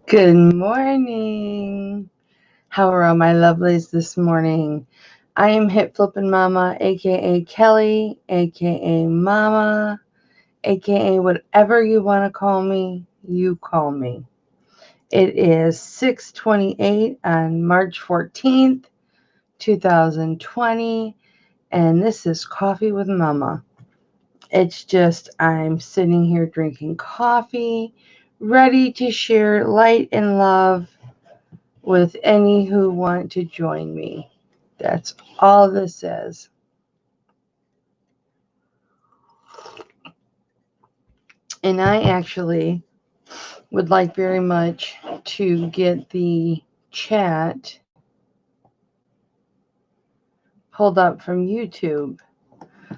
Good morning. How are all my lovelies this morning? I am Hip Flippin' Mama, aka Kelly, aka Mama, aka whatever you want to call me, you call me. It is 6:28 on March 14th, 2020, and this is Coffee with Mama. It's just I'm sitting here drinking coffee, ready to share light and love with any who want to join me. That's all this is. And I actually would like very much to get the chat pulled up from YouTube.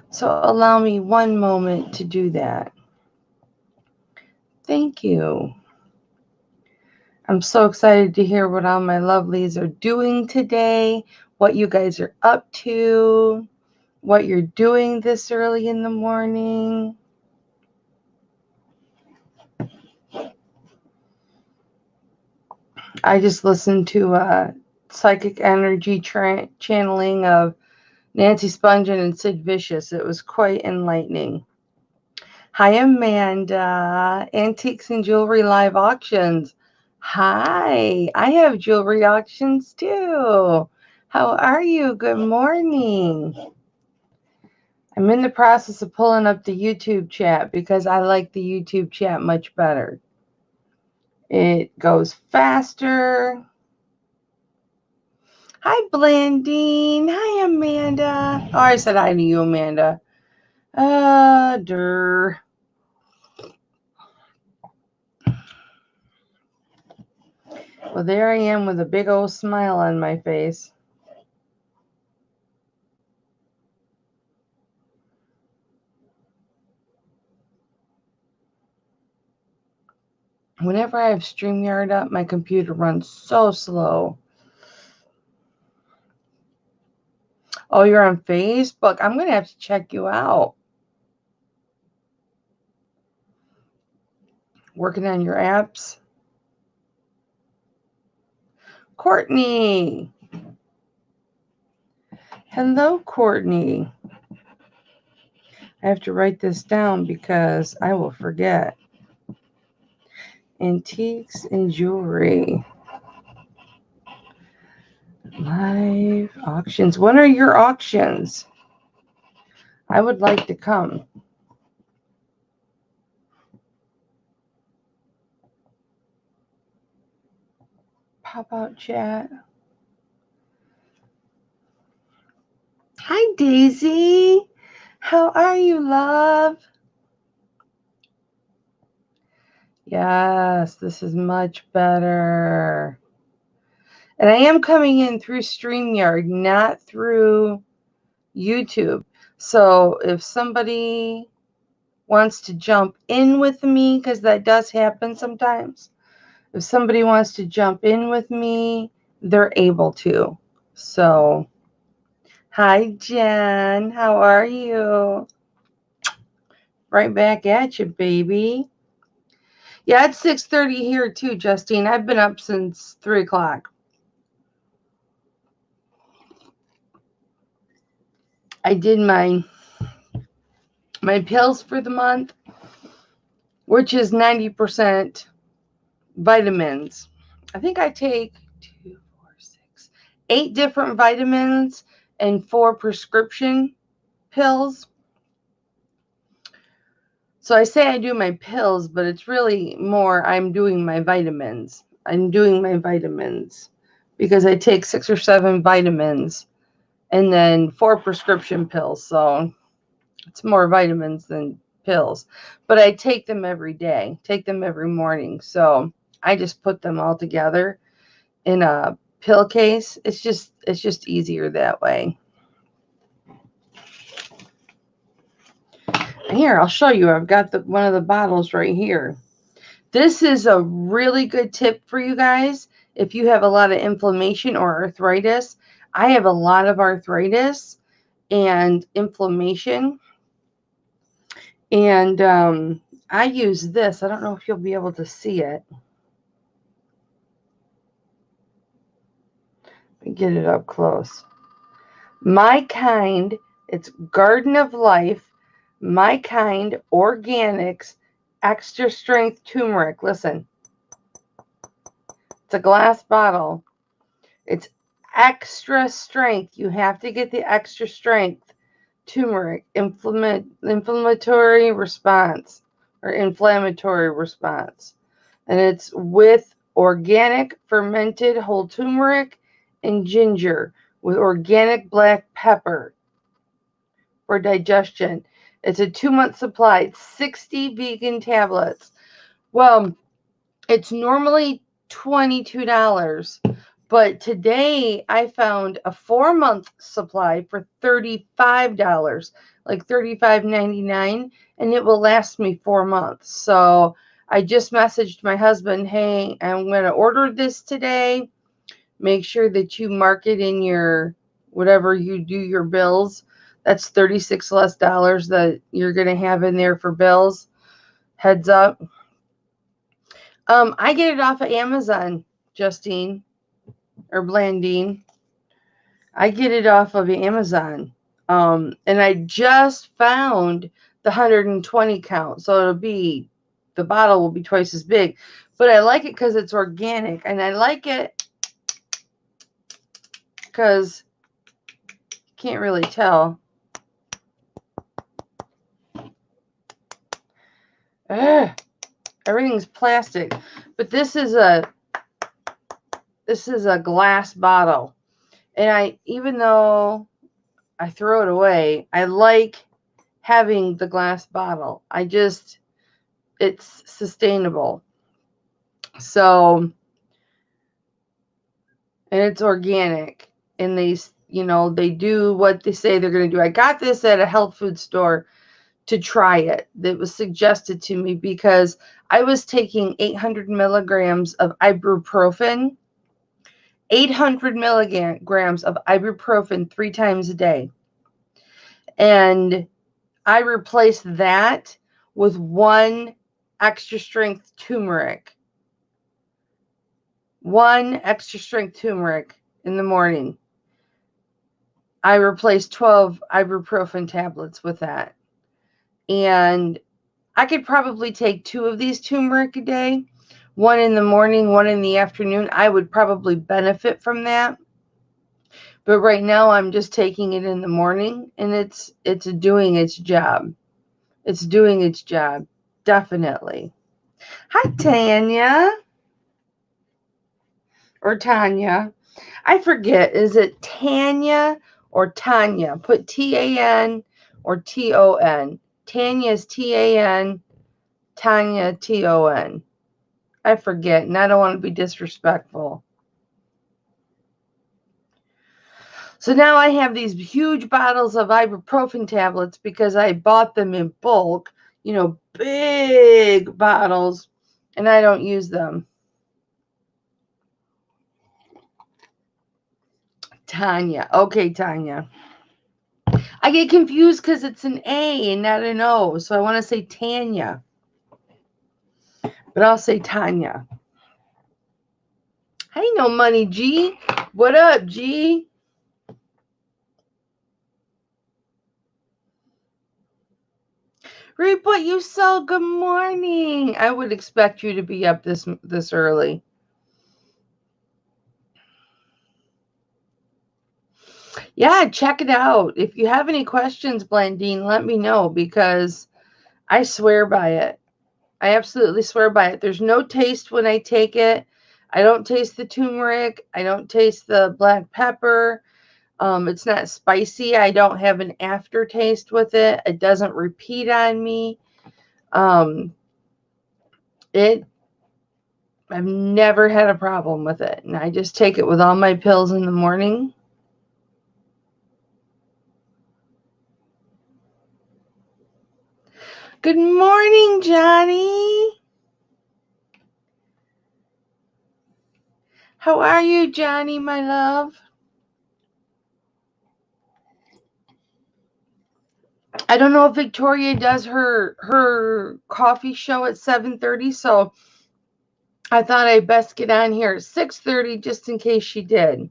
So allow me one moment to do that. Thank you. I'm so excited to hear what all my lovelies are doing today, what you guys are up to, what you're doing this early in the morning. I just listened to psychic energy channeling of Nancy Spungen and Sid Vicious. It was quite enlightening. Hi, Amanda. Antiques and Jewelry Live Auctions. Hi. I have jewelry auctions too. How are you? Good morning. I'm in the process of pulling up the YouTube chat because I like the YouTube chat much better. It goes faster. Hi, Blandine. Hi, Amanda. Oh, I said hi to you, Amanda. Well, there I am with a big old smile on my face. Whenever I have StreamYard up, my computer runs so slow. Oh, you're on Facebook? I'm going to have to check you out. Working on your apps? Courtney. Hello, Courtney. I have to write this down because I will forget. Antiques and Jewelry Live Auctions. When are your auctions? I would like to come. Pop out chat. Hi, Daisy. How are you, love? Yes, this is much better. And I am coming in through StreamYard, not through YouTube. So if somebody wants to jump in with me, because that does happen sometimes, if somebody wants to jump in with me, they're able to. So, hi, Jen. How are you? Right back at you, baby. Yeah, it's 6:30 here too, Justine. I've been up since 3 o'clock. I did my pills for the month, which is 90% vitamins. I think I take 2, 4, 6, 8 different vitamins and 4 prescription pills. So I say I do my pills, but it's really more I'm doing my vitamins. I'm doing my vitamins because I take 6 or 7 vitamins and then 4 prescription pills. So it's more vitamins than pills. But I take them every day, take them every morning. So I just put them all together in a pill case. It's just easier that way. Here, I'll show you. I've got one of the bottles right here. This is a really good tip for you guys if you have a lot of inflammation or arthritis. I have a lot of arthritis and inflammation. And I use this. I don't know if you'll be able to see it. Get it up close. My Kind, it's Garden of Life, My Kind Organics Extra Strength Turmeric. Listen, it's a glass bottle. It's extra strength. You have to get the extra strength turmeric inflammatory response or inflammatory response. And it's with organic fermented whole turmeric and ginger with organic black pepper for digestion. It's a 2-month supply. It's 60 vegan tablets. Well, it's normally $22, but today I found a 4-month supply for $35, like $35.99, and it will last me 4 months. So I just messaged my husband, hey, I'm going to order this today. Make sure that you mark it in your, whatever you do your bills. That's $36 less that you're going to have in there for bills. Heads up. I get it off of Amazon, Justine, or Blandine. I get it off of Amazon. And I just found the 120 count. So it'll be, the bottle will be twice as big. But I like it because it's organic. And I like it because you can't really tell. Ugh, everything's plastic. But this is a glass bottle. And even though I throw it away, I like having the glass bottle. It's sustainable. So, and it's organic. And they do what they say they're going to do. I got this at a health food store to try it. That was suggested to me because I was taking 800 milligrams of ibuprofen. 800 milligrams of ibuprofen 3 times a day. And I replaced that with 1 extra strength turmeric. 1 extra strength turmeric in the morning. I replaced 12 ibuprofen tablets with that. And I could probably take 2 of these turmeric a day. 1 in the morning, 1 in the afternoon. I would probably benefit from that. But right now I'm just taking it in the morning, and it's doing its job. It's doing its job. Definitely. Hi, Tanya. Or Tanya. I forget. Is it Tanya or Tanya? Put T-A-N or T-O-N. Tanya is T-A-N. Tanya, T-O-N. I forget, and I don't want to be disrespectful. So now I have these huge bottles of ibuprofen tablets because I bought them in bulk, big bottles, and I don't use them. Tanya. Okay, Tanya. I get confused because it's an A and not an O, so I want to say Tanya. But I'll say Tanya. Hey, no money, G. What up, G? Reap what you sell. Good morning. I would expect you to be up this early. Yeah, check it out. If you have any questions, Blandine, let me know because I swear by it. I absolutely swear by it. There's no taste when I take it. I don't taste the turmeric. I don't taste the black pepper. It's not spicy. I don't have an aftertaste with it. It doesn't repeat on me. I've never had a problem with it. And I just take it with all my pills in the morning. Good morning, Johnny. How are you, Johnny, my love? I don't know if Victoria does her coffee show at 7:30, so I thought I'd best get on here at 6:30 just in case she did.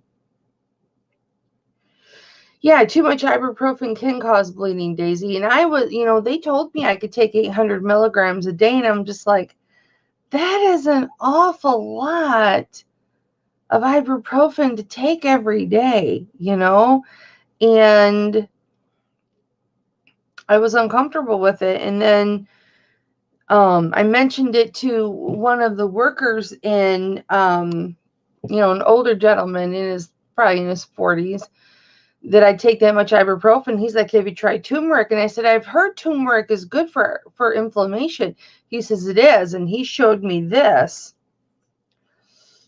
Yeah, too much ibuprofen can cause bleeding, Daisy. And I was, they told me I could take 800 milligrams a day. And I'm just like, that is an awful lot of ibuprofen to take every day, And I was uncomfortable with it. And then I mentioned it to one of the workers in, an older gentleman probably in his 40s, that I take that much ibuprofen. He's like, have you tried turmeric? And I said, I've heard turmeric is good for inflammation. He says it is. And he showed me this.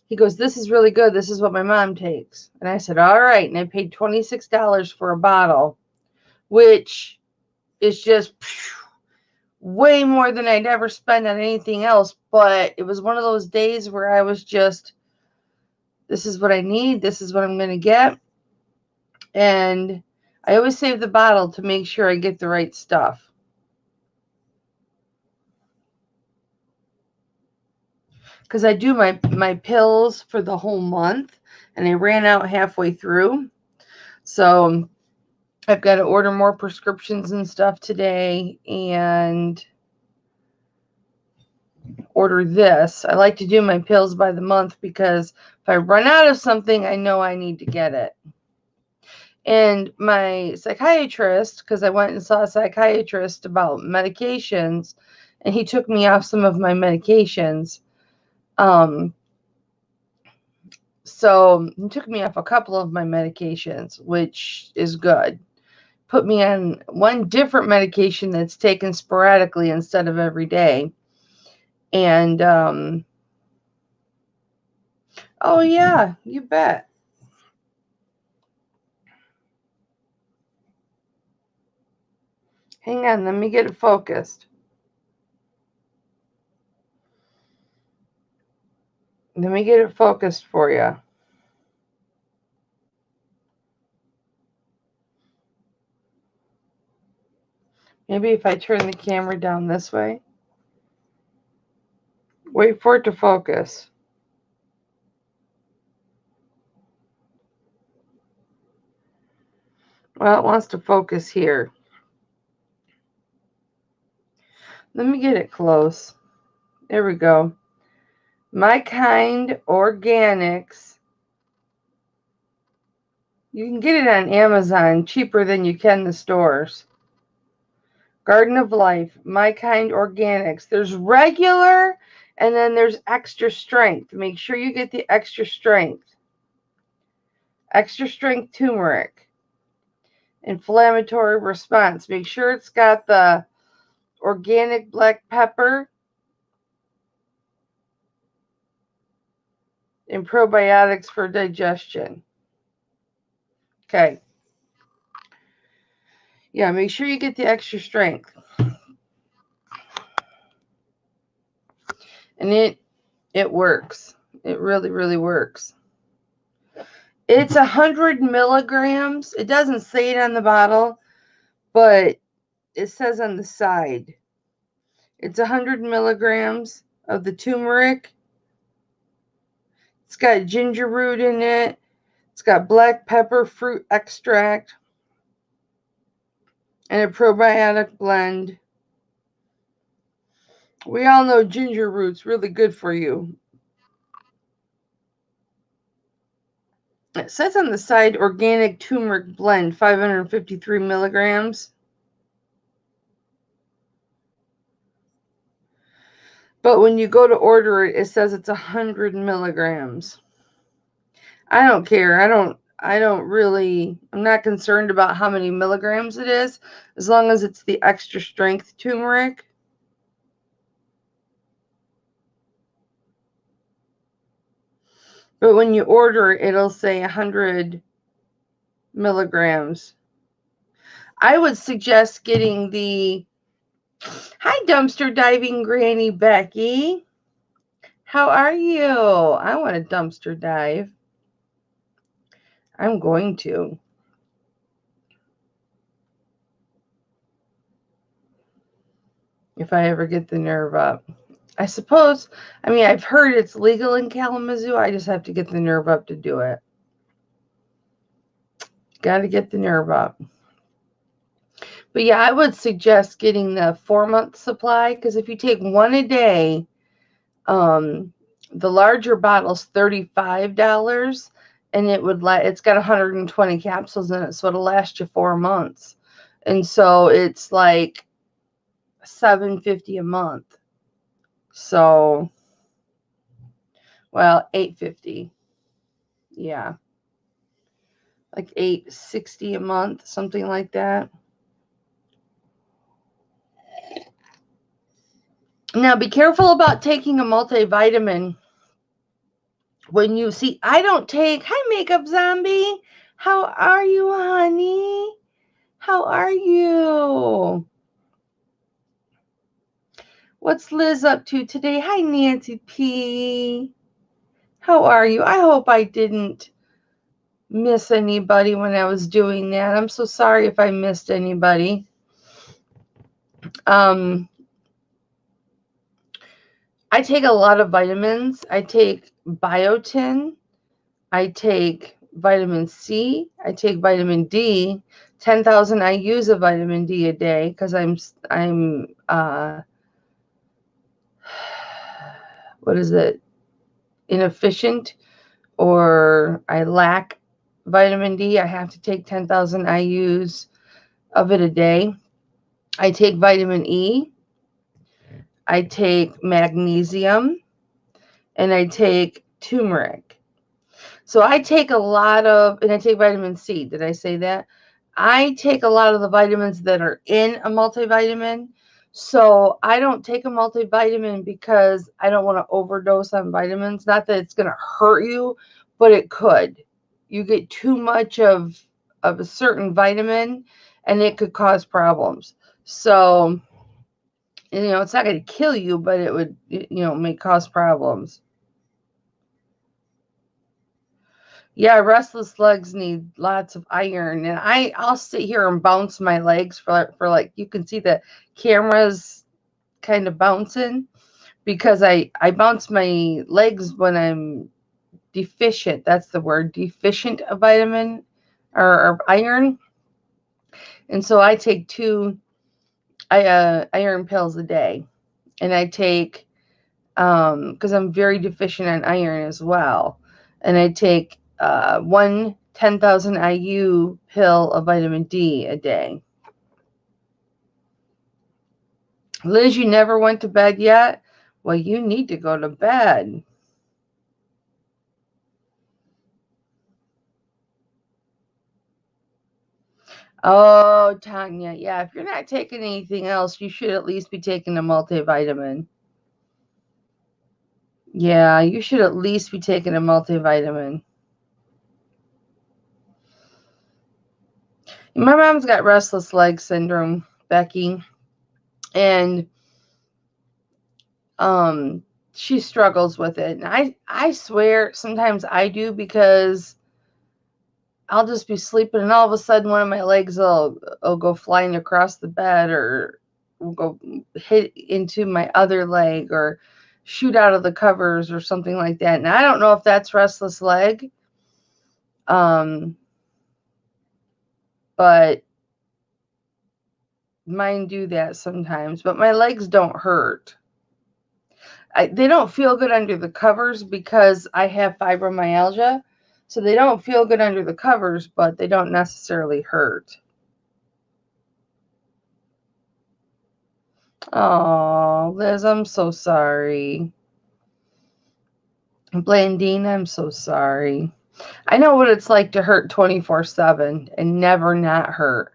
He goes, this is really good. This is what my mom takes. And I said, all right. And I paid $26 for a bottle, which is just way more than I'd ever spend on anything else. But it was one of those days where I was just, this is what I need. This is what I'm going to get. And I always save the bottle to make sure I get the right stuff. Because I do my pills for the whole month, and I ran out halfway through. So I've got to order more prescriptions and stuff today and order this. I like to do my pills by the month because if I run out of something, I know I need to get it. And my psychiatrist, because I went and saw a psychiatrist about medications, and he took me off some of my medications. So he took me off a couple of my medications, which is good. Put me on one different medication that's taken sporadically instead of every day. And, oh yeah, you bet. Hang on, let me get it focused. Let me get it focused for you. Maybe if I turn the camera down this way. Wait for it to focus. Well, it wants to focus here. Let me get it close. There we go. My Kind Organics. You can get it on Amazon cheaper than you can the stores. Garden of Life, My Kind Organics. There's regular and then there's extra strength. Make sure you get the extra strength. Extra strength turmeric. Inflammatory response. Make sure it's got the organic black pepper and probiotics for digestion. Okay. Yeah, make sure you get the extra strength. And it works. It really, really works. It's 100 milligrams. It doesn't say it on the bottle, but it says on the side. It's 100 milligrams of the turmeric. It's got ginger root in it. It's got black pepper fruit extract and a probiotic blend. We all know ginger root's really good for you. It says on the side, organic turmeric blend, 553 milligrams. But when you go to order it, it says it's 100 milligrams. I don't care. I'm not concerned about how many milligrams it is, as long as it's the extra strength turmeric. But when you order it, it'll say 100 milligrams. I would suggest getting the, hi dumpster diving Granny Becky. How are you? I want to dumpster dive. I'm going to. If I ever get the nerve up. I suppose, I've heard it's legal in Kalamazoo. I just have to get the nerve up to do it. Got to get the nerve up. But yeah, I would suggest getting the 4-month supply, because if you take one a day, the larger bottle's $35, and it's got 120 capsules in it, so it'll last you 4 months. And so it's like $7.50 a month. So, well, $8.50. Yeah. Like $8.60 a month, something like that. Now be careful about taking a multivitamin when you see, I don't take, hi Makeup Zombie, how are you, honey? How are you? What's Liz up to today? Hi Nancy P. How are you? I hope I didn't miss anybody when I was doing that. I'm so sorry if I missed anybody. I take a lot of vitamins. I take biotin. I take vitamin C. I take vitamin D. 10,000 IUs of vitamin D a day because I'm what is it? Inefficient, or I lack vitamin D. I have to take 10,000 IUs of it a day. I take vitamin E. I take magnesium, and I take turmeric. So I take a lot of, and I take vitamin C. Did I say that? I take a lot of the vitamins that are in a multivitamin. So I don't take a multivitamin because I don't want to overdose on vitamins. Not that it's going to hurt you, but it could. You get too much of a certain vitamin and it could cause problems. So, it's not going to kill you, but it would, may cause problems. Yeah, restless legs need lots of iron, and I'll sit here and bounce my legs for like, you can see the camera's kind of bouncing because I bounce my legs when I'm deficient. That's the word, deficient of vitamin or iron. And so I take 2 iron pills a day, and I take because I'm very deficient in iron as well, and I take 1 10,000 IU pill of vitamin D a day. Liz, you never went to bed yet? Well, you need to go to bed. Oh, Tanya, yeah, if you're not taking anything else, you should at least be taking a multivitamin. Yeah, you should at least be taking a multivitamin. My mom's got restless leg syndrome, Becky, and she struggles with it. And I swear sometimes I do, because I'll just be sleeping and all of a sudden one of my legs will go flying across the bed, or will go hit into my other leg, or shoot out of the covers or something like that. And I don't know if that's restless leg. But mine do that sometimes, but my legs don't hurt. They don't feel good under the covers because I have fibromyalgia. So they don't feel good under the covers, but they don't necessarily hurt. Oh, Liz, I'm so sorry. Blandine, I'm so sorry. I know what it's like to hurt 24/7 and never not hurt.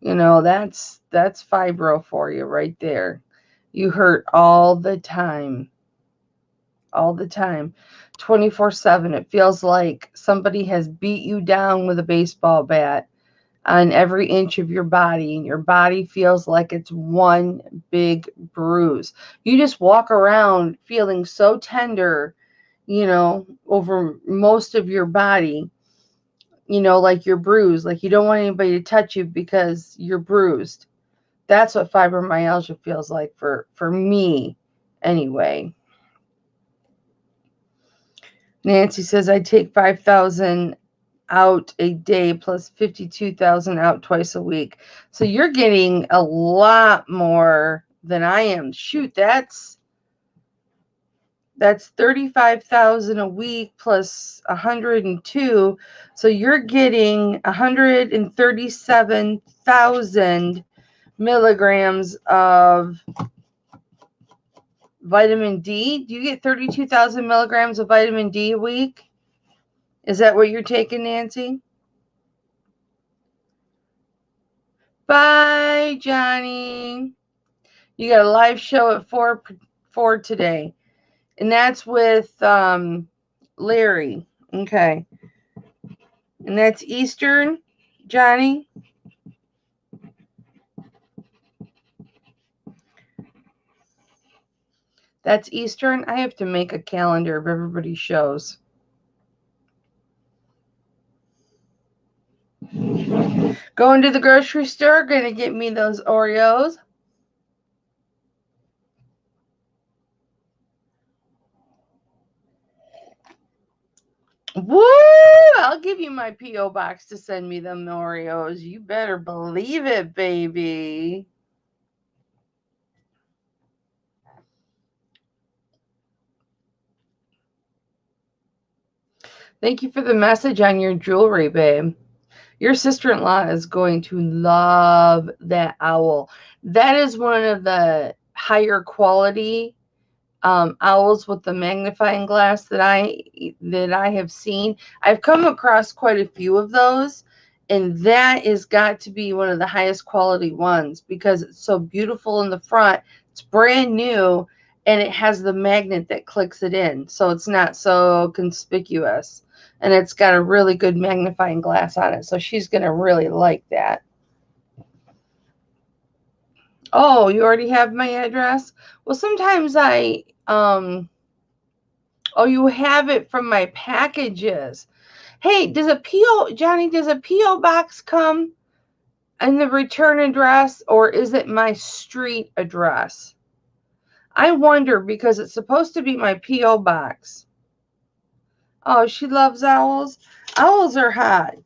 That's fibro for you right there. You hurt all the time. All the time. 24/7. It feels like somebody has beat you down with a baseball bat on every inch of your body, and your body feels like it's one big bruise. You just walk around feeling so tender, over most of your body, like you're bruised, like you don't want anybody to touch you because you're bruised. That's what fibromyalgia feels like for me anyway. Nancy says, I take 5,000 out a day plus 52,000 out twice a week. So you're getting a lot more than I am. Shoot, that's 35,000 a week plus 102. So you're getting 137,000 milligrams of vitamin D. Do you get 32,000 milligrams of vitamin D a week? Is that what you're taking, Nancy? Bye, Johnny. You got a live show at 4 today. And that's with Larry. Okay. And that's Eastern, Johnny? That's Eastern. I have to make a calendar of everybody's shows. Going to the grocery store, gonna get me those Oreos. Woo! I'll give you my P.O. box to send me them Oreos. You better believe it, baby. Thank you for the message on your jewelry, babe. Your sister-in-law is going to love that owl. That is one of the higher quality owls with the magnifying glass that I have seen. I've come across quite a few of those, and that is got to be one of the highest quality ones because it's so beautiful in the front. It's brand new, and it has the magnet that clicks it in, so it's not so conspicuous. And it's got a really good magnifying glass on it, so she's going to really like that. Oh, you already have my address? Well, sometimes I, oh, you have it from my packages. Hey, Johnny, does a P.O. box come in the return address, or is it my street address? I wonder because it's supposed to be my P.O. box. Oh, she loves owls. Owls are hot.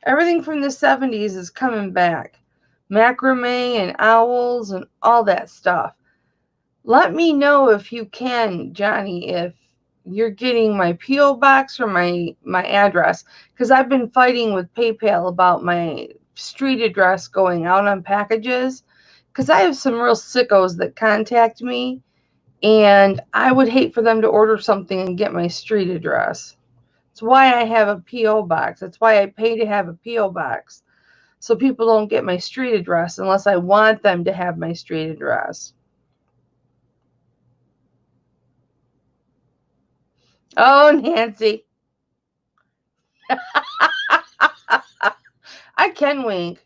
Everything from the 70s is coming back. Macrame and owls and all that stuff. Let me know if you can, Johnny, if you're getting my P.O. box or my address, because I've been fighting with PayPal about my street address going out on packages, because I have some real sickos that contact me, and I would hate for them to order something and get my street address. That's why I have a P.O. box. That's why I pay to have a P.O. box, so people don't get my street address unless I want them to have my street address. Oh, Nancy. I can wink,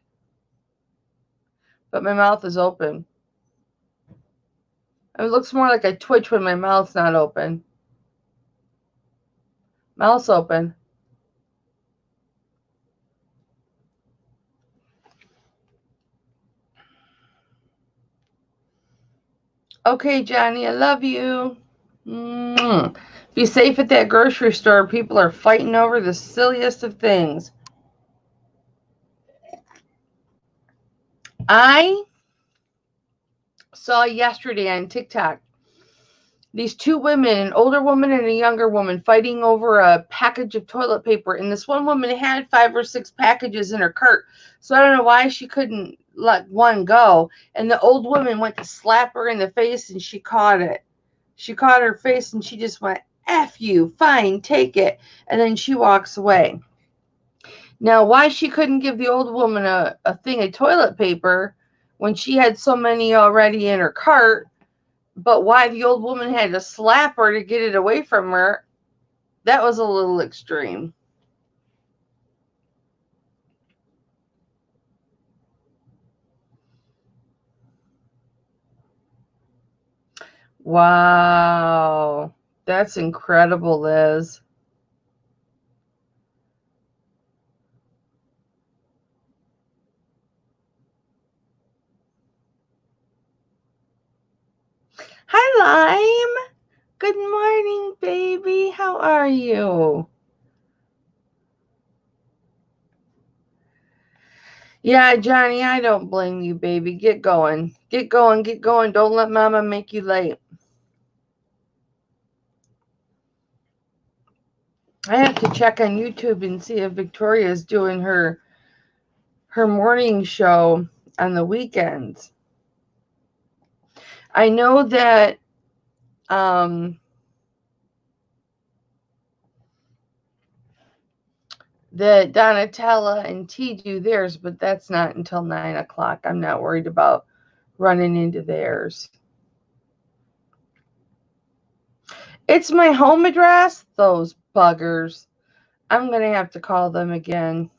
but my mouth is open. It looks more like I twitch when my mouth's not open. Mouth's open. Okay, Johnny, I love you. Be safe at that grocery store. People are fighting over the silliest of things. I saw yesterday on Tic Tac these two women, an older woman and a younger woman, fighting over a package of toilet paper. And this one woman had 5 or 6 packages in her cart. So I don't know why she couldn't let one go. And the old woman went to slap her in the face, and she caught it. She caught her face, and she just went, F you, fine, take it. And then she walks away. Now, why she couldn't give the old woman a thing of toilet paper when she had so many already in her cart, but why the old woman had to slap her to get it away from her, that was a little extreme. Wow. That's incredible, Liz. Hi, Lime. Good morning, baby. How are you? Yeah, Johnny, I don't blame you, baby. Get going. Get going, get going. Don't let Mama make you late. I have to check on YouTube and see if Victoria's doing her morning show on the weekends. I know that that Donatella and T do theirs, but that's not until 9 o'clock. I'm not worried about running into theirs. It's my home address? Those buggers. I'm going to have to call them again.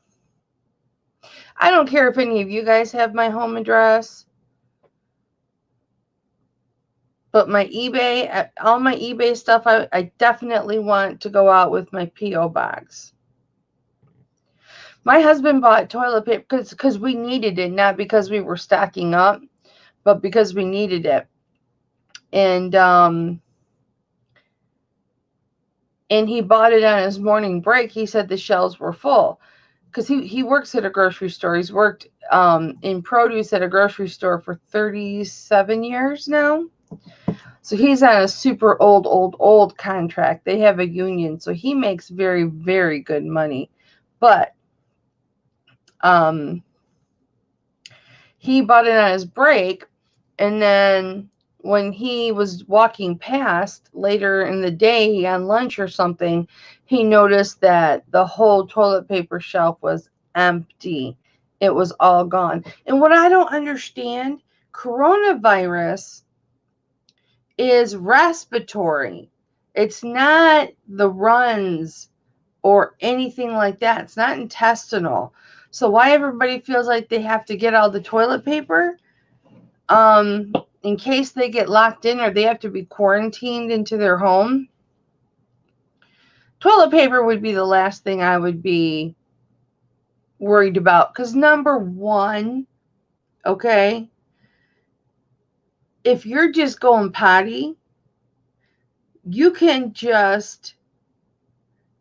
I don't care if any of you guys have my home address, but my eBay, all my eBay stuff, I definitely want to go out with my P.O. box. My husband bought toilet paper because we needed it, not because we were stocking up, but because we needed it. And he bought it on his morning break. He said the shelves were full because he works at a grocery store. He's worked in produce at a grocery store for 37 years now. So he's on a super old contract. They have a union, so he makes very, very good money. But he bought it on his break, and then when he was walking past later in the day on lunch or something, he noticed that the whole toilet paper shelf was empty. It was all gone. And what I don't understand, coronavirus is respiratory. It's not the runs or anything like that. It's not intestinal. So why everybody feels like they have to get all the toilet paper in case they get locked in or they have to be quarantined into their home. Toilet paper would be the last thing I would be worried about, because number one, okay, if you're just going potty, you can just,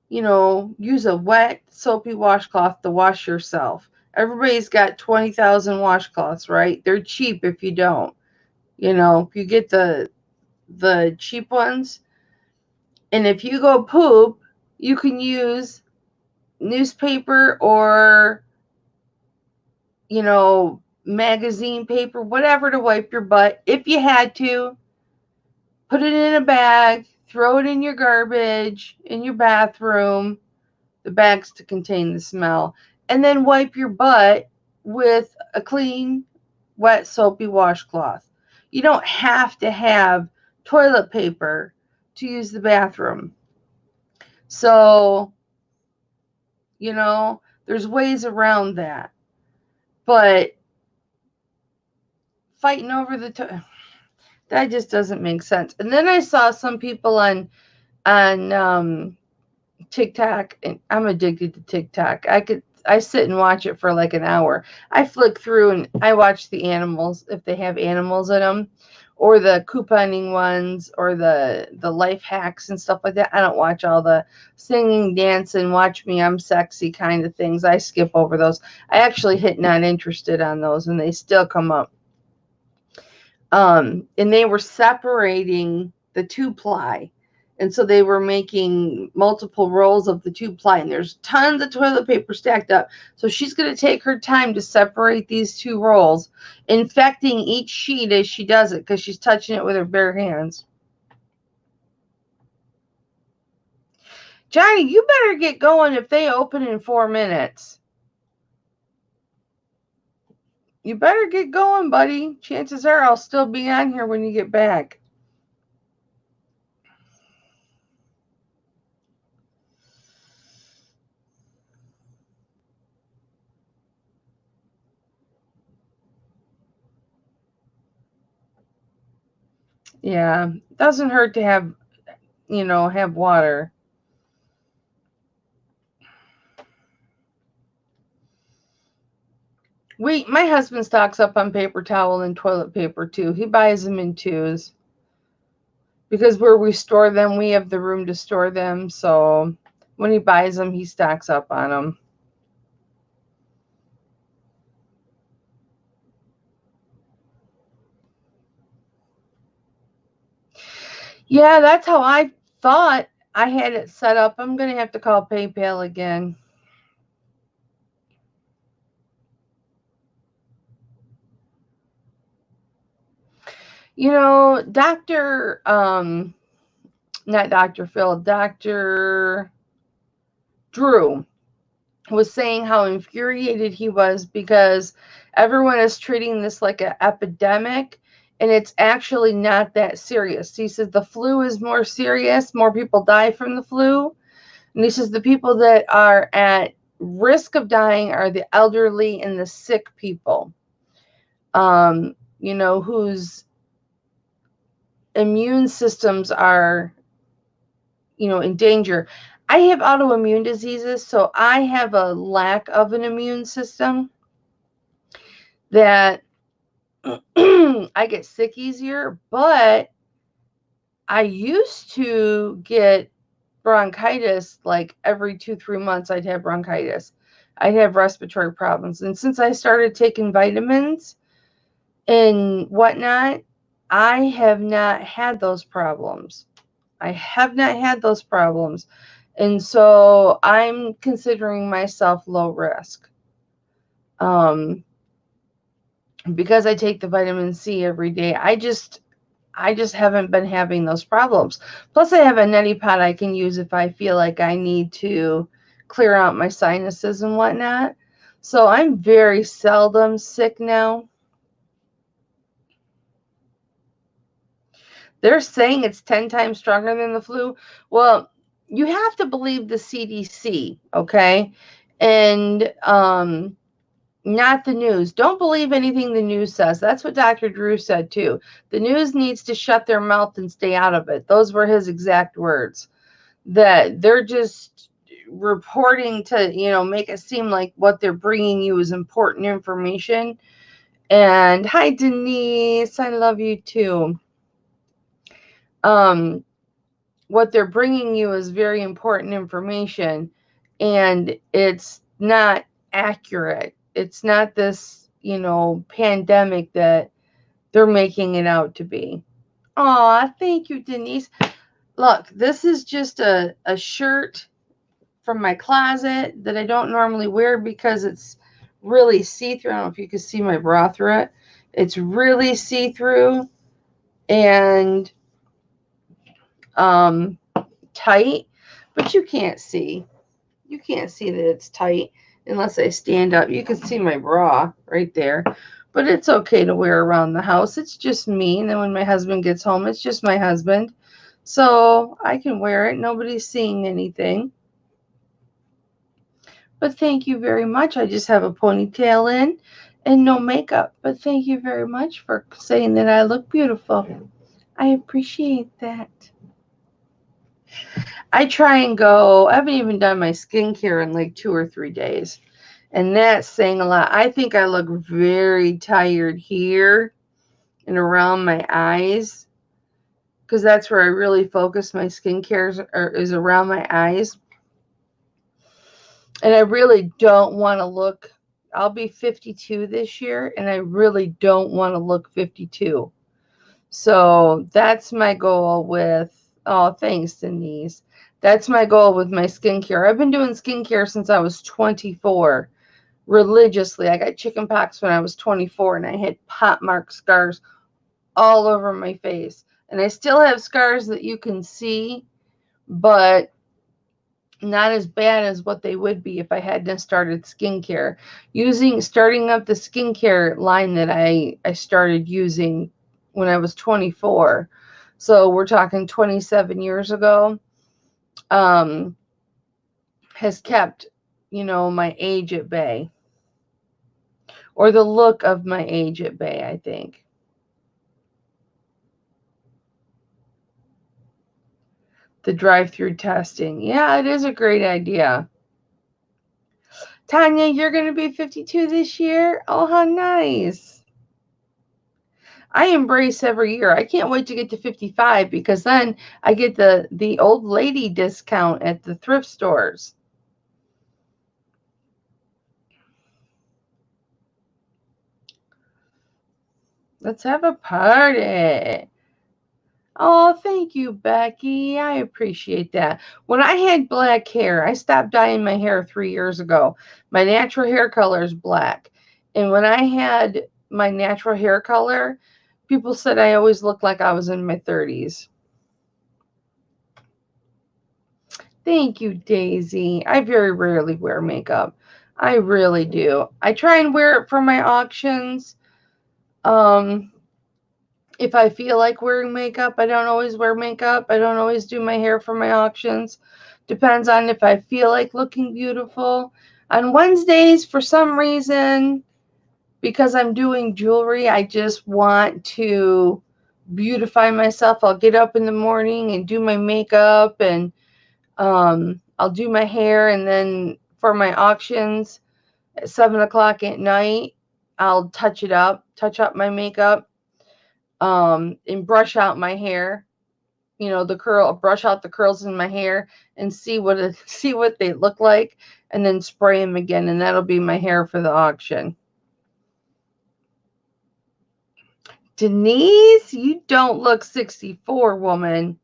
use a wet, soapy washcloth to wash yourself. Everybody's got 20,000 washcloths, right? They're cheap if you don't. If you get the cheap ones. And if you go poop, you can use newspaper or, magazine paper, whatever, to wipe your butt. If you had to, put it in a bag, throw it in your garbage, in your bathroom, the bags to contain the smell, and then wipe your butt with a clean, wet, soapy washcloth. You don't have to have toilet paper to use the bathroom. So, there's ways around that. But fighting over that just doesn't make sense. And then I saw some people on Tic Tac, and I'm addicted to Tic Tac. I sit and watch it for like an hour. I flick through and I watch the animals, if they have animals in them, or the couponing ones, or the life hacks and stuff like that. I don't watch all the singing, dancing, watch me, I'm sexy kind of things. I skip over those. I actually hit not interested on those, and they still come up. And they were separating the 2-ply. And so they were making multiple rolls of the 2-ply, and there's tons of toilet paper stacked up. So she's going to take her time to separate these 2 rolls, infecting each sheet as she does it, because she's touching it with her bare hands. Johnny, you better get going if they open in 4 minutes. You better get going, buddy. Chances are I'll still be on here when you get back. Yeah, doesn't hurt to have, have water. My husband stocks up on paper towel and toilet paper too. He buys them in 2s. Because where we store them, we have the room to store them. So when he buys them, he stocks up on them. Yeah, that's how I thought I had it set up. I'm going to have to call PayPal again. You know, not Dr. Phil, Dr. Drew was saying how infuriated he was because everyone is treating this like an epidemic, and it's actually not that serious. He says the flu is more serious, more people die from the flu. And he says the people that are at risk of dying are the elderly and the sick people, whose immune systems are, in danger. I have autoimmune diseases, so I have a lack of an immune system that I get sick easier, but I used to get bronchitis like every 2-3 months. I'd have bronchitis. I'd have respiratory problems. And since I started taking vitamins and whatnot, I have not had those problems. I have not had those problems. And so I'm considering myself low risk. Because I take the vitamin C every day, I just haven't been having those problems. Plus, I have a neti pot I can use if I feel like I need to clear out my sinuses and whatnot. So I'm very seldom sick now. They're saying it's 10 times stronger than the flu. Well, you have to believe the CDC, okay? And not the news. Don't believe anything the news says. That's what Dr. Drew said too. The news needs to shut their mouth and stay out of it. Those were his exact words. That they're just reporting to, make it seem like what they're bringing you is important information. And hi, Denise. I love you too. What they're bringing you is very important information, and it's not accurate. It's not this, pandemic that they're making it out to be. Aw, thank you, Denise. Look, this is just a shirt from my closet that I don't normally wear because it's really see-through. I don't know if you can see my bra through it. It's really see-through and tight, but you can't see. You can't see that it's tight unless I stand up. You can see my bra right there. But it's okay to wear around the house. It's just me. And then when my husband gets home, it's just my husband. So I can wear it. Nobody's seeing anything. But thank you very much. I just have a ponytail in and no makeup. But thank you very much for saying that I look beautiful. I appreciate that. I try and go, I haven't even done my skincare in like 2 or 3 days. And that's saying a lot. I think I look very tired here and around my eyes because that's where I really focus my skincare is around my eyes. And I really don't want to look, I'll be 52 this year, and I really don't want to look 52. So that's my goal with, oh, thanks, Denise. That's my goal with my skincare. I've been doing skincare since I was 24, religiously. I got chicken pox when I was 24, and I had pot mark scars all over my face. And I still have scars that you can see, but not as bad as what they would be if I hadn't started skincare. Starting up the skincare line that I started using when I was 24. So we're talking 27 years ago. Has kept, my age at bay. Or the look of my age at bay, I think. The drive-through testing. Yeah, it is a great idea. Tanya, you're going to be 52 this year? Oh, how nice. I embrace every year. I can't wait to get to 55 because then I get the old lady discount at the thrift stores. Let's have a party. Oh, thank you, Becky. I appreciate that. When I had black hair, I stopped dyeing my hair 3 years ago. My natural hair color is black. And when I had my natural hair color, people said I always looked like I was in my 30s. Thank you, Daisy. I very rarely wear makeup. I really do. I try and wear it for my auctions. Um, if I feel like wearing makeup, I don't always wear makeup. I don't always do my hair for my auctions. Depends on if I feel like looking beautiful. On Wednesdays, for some reason, because I'm doing jewelry, I just want to beautify myself. I'll get up in the morning and do my makeup, and I'll do my hair, and then for my auctions at 7 o'clock at night, I'll touch up my makeup, and brush out my hair. Brush out the curls in my hair and see what they look like, and then spray them again, and that'll be my hair for the auction. Denise, you don't look 64, woman.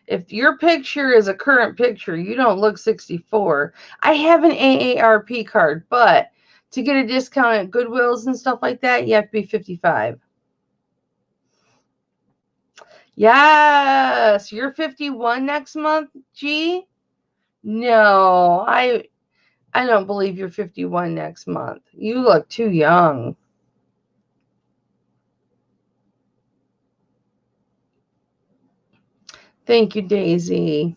If your picture is a current picture, you don't look 64. I have an AARP card, but to get a discount at Goodwills and stuff like that, you have to be 55. Yes, you're 51 next month, G? No, I don't believe you're 51 next month. You look too young. Thank you, Daisy.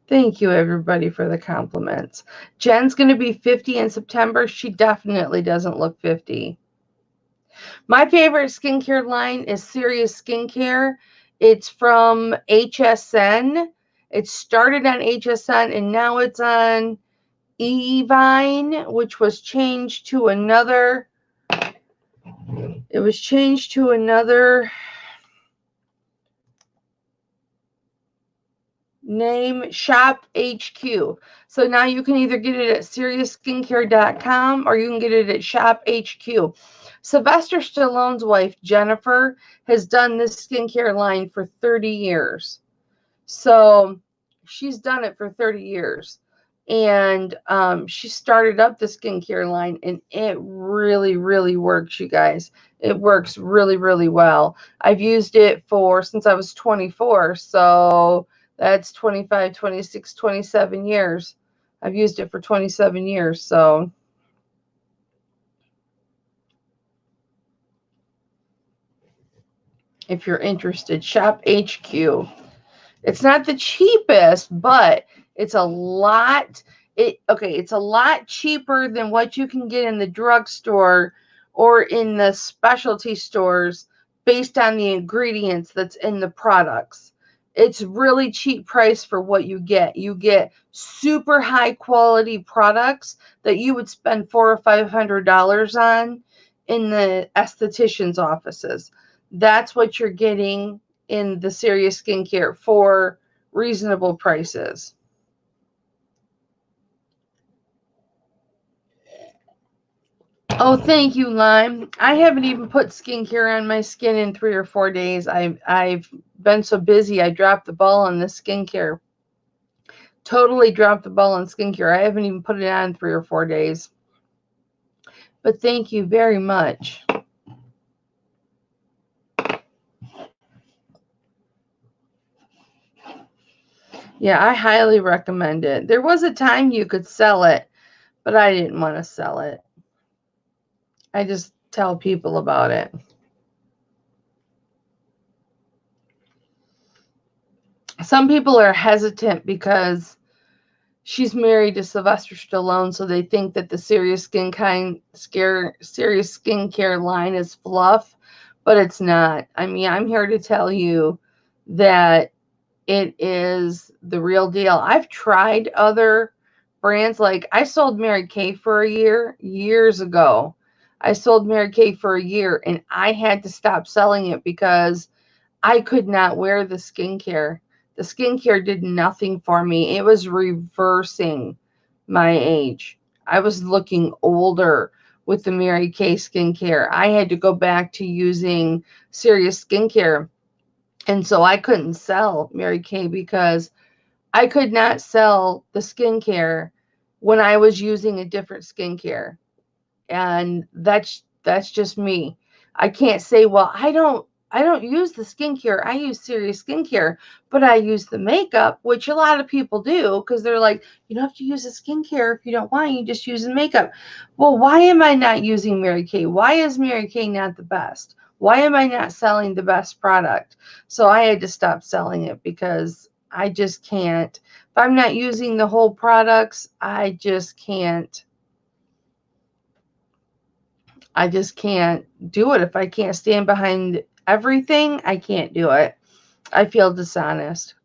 Thank you, everybody, for the compliments. Jen's going to be 50 in September. She definitely doesn't look 50. My favorite skincare line is Serious Skincare. It's from HSN. It started on HSN, and now it's on Evine, which was changed to another. It was changed to another name, Shop HQ. So now you can either get it at SeriousSkincare.com or you can get it at Shop HQ. Sylvester Stallone's wife, Jennifer, has done this skincare line for 30 years. So she's done it for 30 years. And she started up the skincare line, and it really, really works, you guys. It works really, really well. I've used it since I was 24. So that's 25, 26, 27 years. I've used it for 27 years. So if you're interested, Shop HQ. It's not the cheapest, but it's a lot. It's a lot cheaper than what you can get in the drugstore or in the specialty stores based on the ingredients that's in the products. It's really cheap price for what you get. You get super high quality products that you would spend $400 or $500 on in the esthetician's offices. That's what you're getting in the Serious Skincare for reasonable prices. Oh, thank you, Lime. I haven't even put skincare on my skin in 3 or 4 days. I've been so busy. I dropped the ball on the skincare. Totally dropped the ball on skincare. I haven't even put it on 3 or 4 days. But thank you very much. Yeah, I highly recommend it. There was a time you could sell it, but I didn't want to sell it. I just tell people about it. Some people are hesitant because she's married to Sylvester Stallone, so they think that the Serious Skincare line is fluff, but it's not. I mean, I'm here to tell you that it is the real deal. I've tried other brands. Like I sold Mary Kay for a year, years ago. I sold Mary Kay for a year, and I had to stop selling it because I could not wear the skincare. The skincare did nothing for me. It was reversing my age. I was looking older with the Mary Kay skincare. I had to go back to using Serious Skincare. And so I couldn't sell Mary Kay because I could not sell the skincare when I was using a different skincare. And that's just me. I can't say, well, I don't use the skincare. I use serious skincare, but I use the makeup, which a lot of people do because they're like, you don't have to use the skincare if you don't want. You just use the makeup. Well, why am I not using Mary Kay? Why is Mary Kay not the best? Why am I not selling the best product? So I had to stop selling it because I just can't. If I'm not using the whole products, I just can't do it. If I can't stand behind everything, I can't do it. I feel dishonest.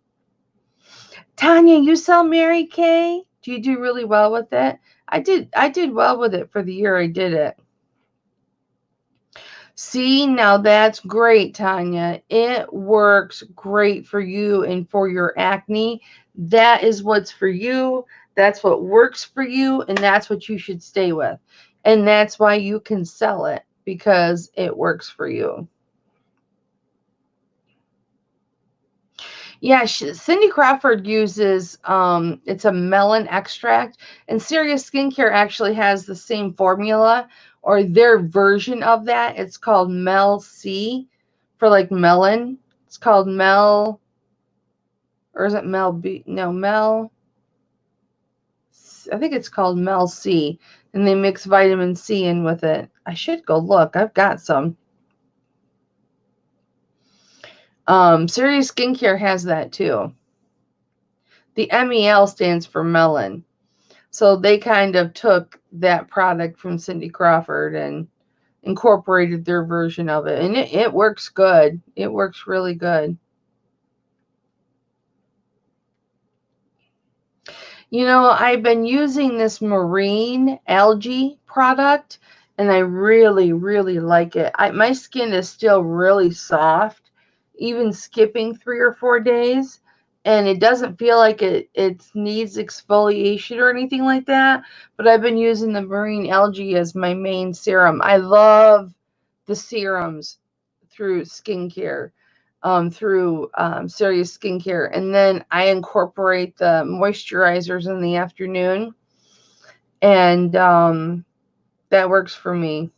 Tanya, you sell Mary Kay? Do you do really well with it? I did well with it for the year I did it. See, now that's great, Tanya. It works great for you and for your acne. That is what's for you. That's what works for you, and that's what you should stay with. And that's why you can sell it because it works for you. Yeah, Cindy Crawford uses it's a melon extract, and Serious Skincare actually has the same formula or their version of that. It's called Mel C for like melon. It's called Mel, or is it Mel B? No, Mel. I think it's called Mel C, and they mix vitamin C in with it. I should go look. I've got some. Serious Skincare has that too. The MEL stands for melon. So they kind of took that product from Cindy Crawford and incorporated their version of it. And it works good. It works really good. You know, I've been using this marine algae product and I really, really like it. My skin is still really soft, even skipping 3 or 4 days. And it doesn't feel like it needs exfoliation or anything like that. But I've been using the marine algae as my main serum. I love the serums through skincare, through Serious Skincare. And then I incorporate the moisturizers in the afternoon. And that works for me.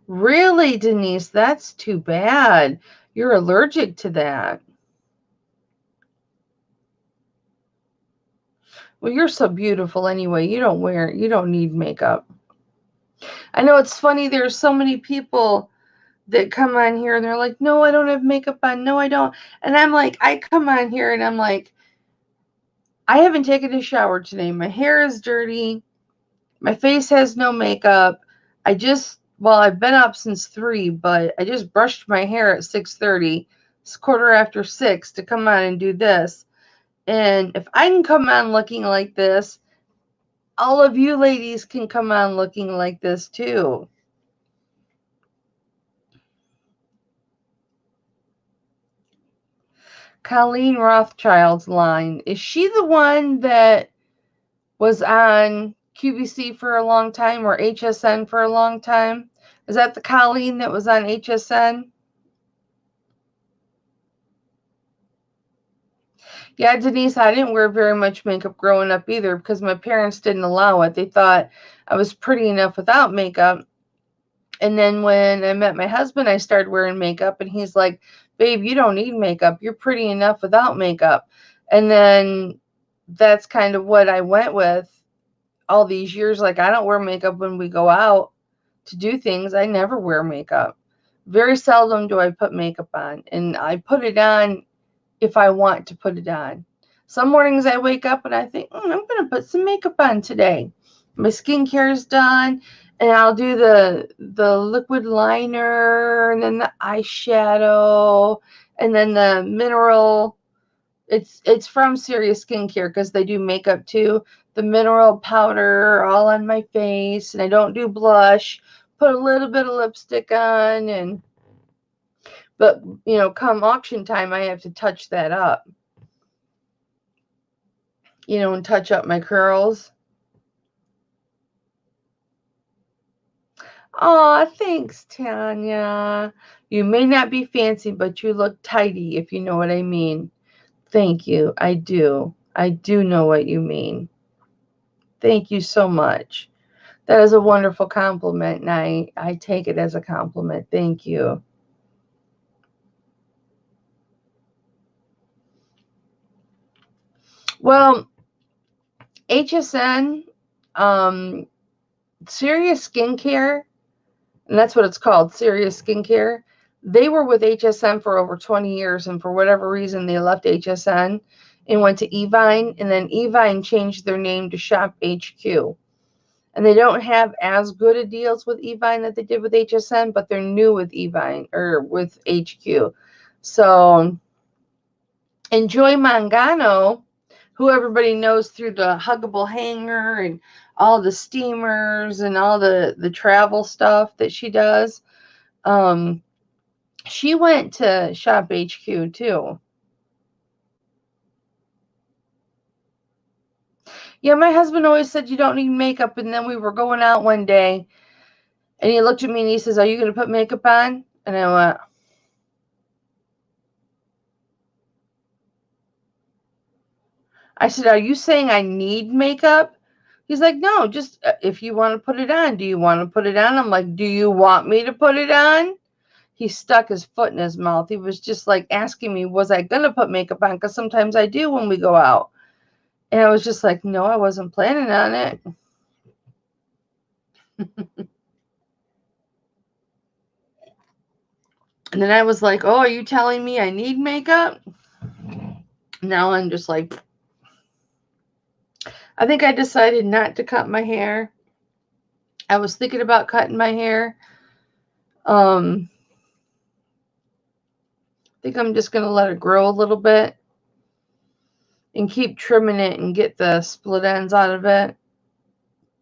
Really, Denise, that's too bad. You're allergic to that. Well, you're so beautiful anyway. You don't need makeup. I know it's funny. There's so many people that come on here and they're like, no, I don't have makeup on. No, I don't. And I'm like, I come on here and I'm like, I haven't taken a shower today. My hair is dirty. My face has no makeup. Well, I've been up since 3, but I just brushed my hair at 6:30. It's 6:15 to come on and do this. And if I can come on looking like this, all of you ladies can come on looking like this too. Colleen Rothschild's line. Is she the one that was on QVC for a long time or HSN for a long time? Is that the Colleen that was on HSN? Yeah, Denise, I didn't wear very much makeup growing up either because my parents didn't allow it. They thought I was pretty enough without makeup. And then when I met my husband, I started wearing makeup, and he's like, babe, you don't need makeup. You're pretty enough without makeup. And then that's kind of what I went with all these years. Like, I don't wear makeup when we go out to do things. I never wear makeup. Very seldom do I put makeup on. And I put it on if I want to put it on. Some mornings I wake up and I think, I'm going to put some makeup on today. My skincare is done, and I'll do the liquid liner, and then the eyeshadow, and then the mineral. It's from Serious Skincare because they do makeup too. The mineral powder all on my face, and I don't do blush. Put a little bit of lipstick on, but come auction time, I have to touch that up. And touch up my curls. Oh, thanks, Tanya. You may not be fancy, but you look tidy, if you know what I mean. Thank you. I do. I do know what you mean. Thank you so much. That is a wonderful compliment, and I take it as a compliment. Thank you. Well, HSN, Serious Skincare, and that's what it's called, Serious Skincare. They were with HSN for over 20 years, and for whatever reason, they left HSN and went to Evine, and then Evine changed their name to Shop HQ. And they don't have as good a deals with Evine that they did with HSN, but they're new with Evine or with HQ. So Enjoy Mangano, who everybody knows through the huggable hanger and all the steamers and all the travel stuff that she does. She went to Shop HQ too. Yeah, my husband always said you don't need makeup, and then we were going out one day, and he looked at me and he says, "Are you going to put makeup on?" And I went, I said, "Are you saying I need makeup?" He's like, "No, just if you want to put it on. Do you want to put it on?" I'm like, "Do you want me to put it on?" He stuck his foot in his mouth. He was just like asking me, was I going to put makeup on? Because sometimes I do when we go out. And I was just like, no, I wasn't planning on it. And then I was like, oh, are you telling me I need makeup? Now I'm just like, I think I decided not to cut my hair. I was thinking about cutting my hair. I think I'm just going to let it grow a little bit and keep trimming it and get the split ends out of it.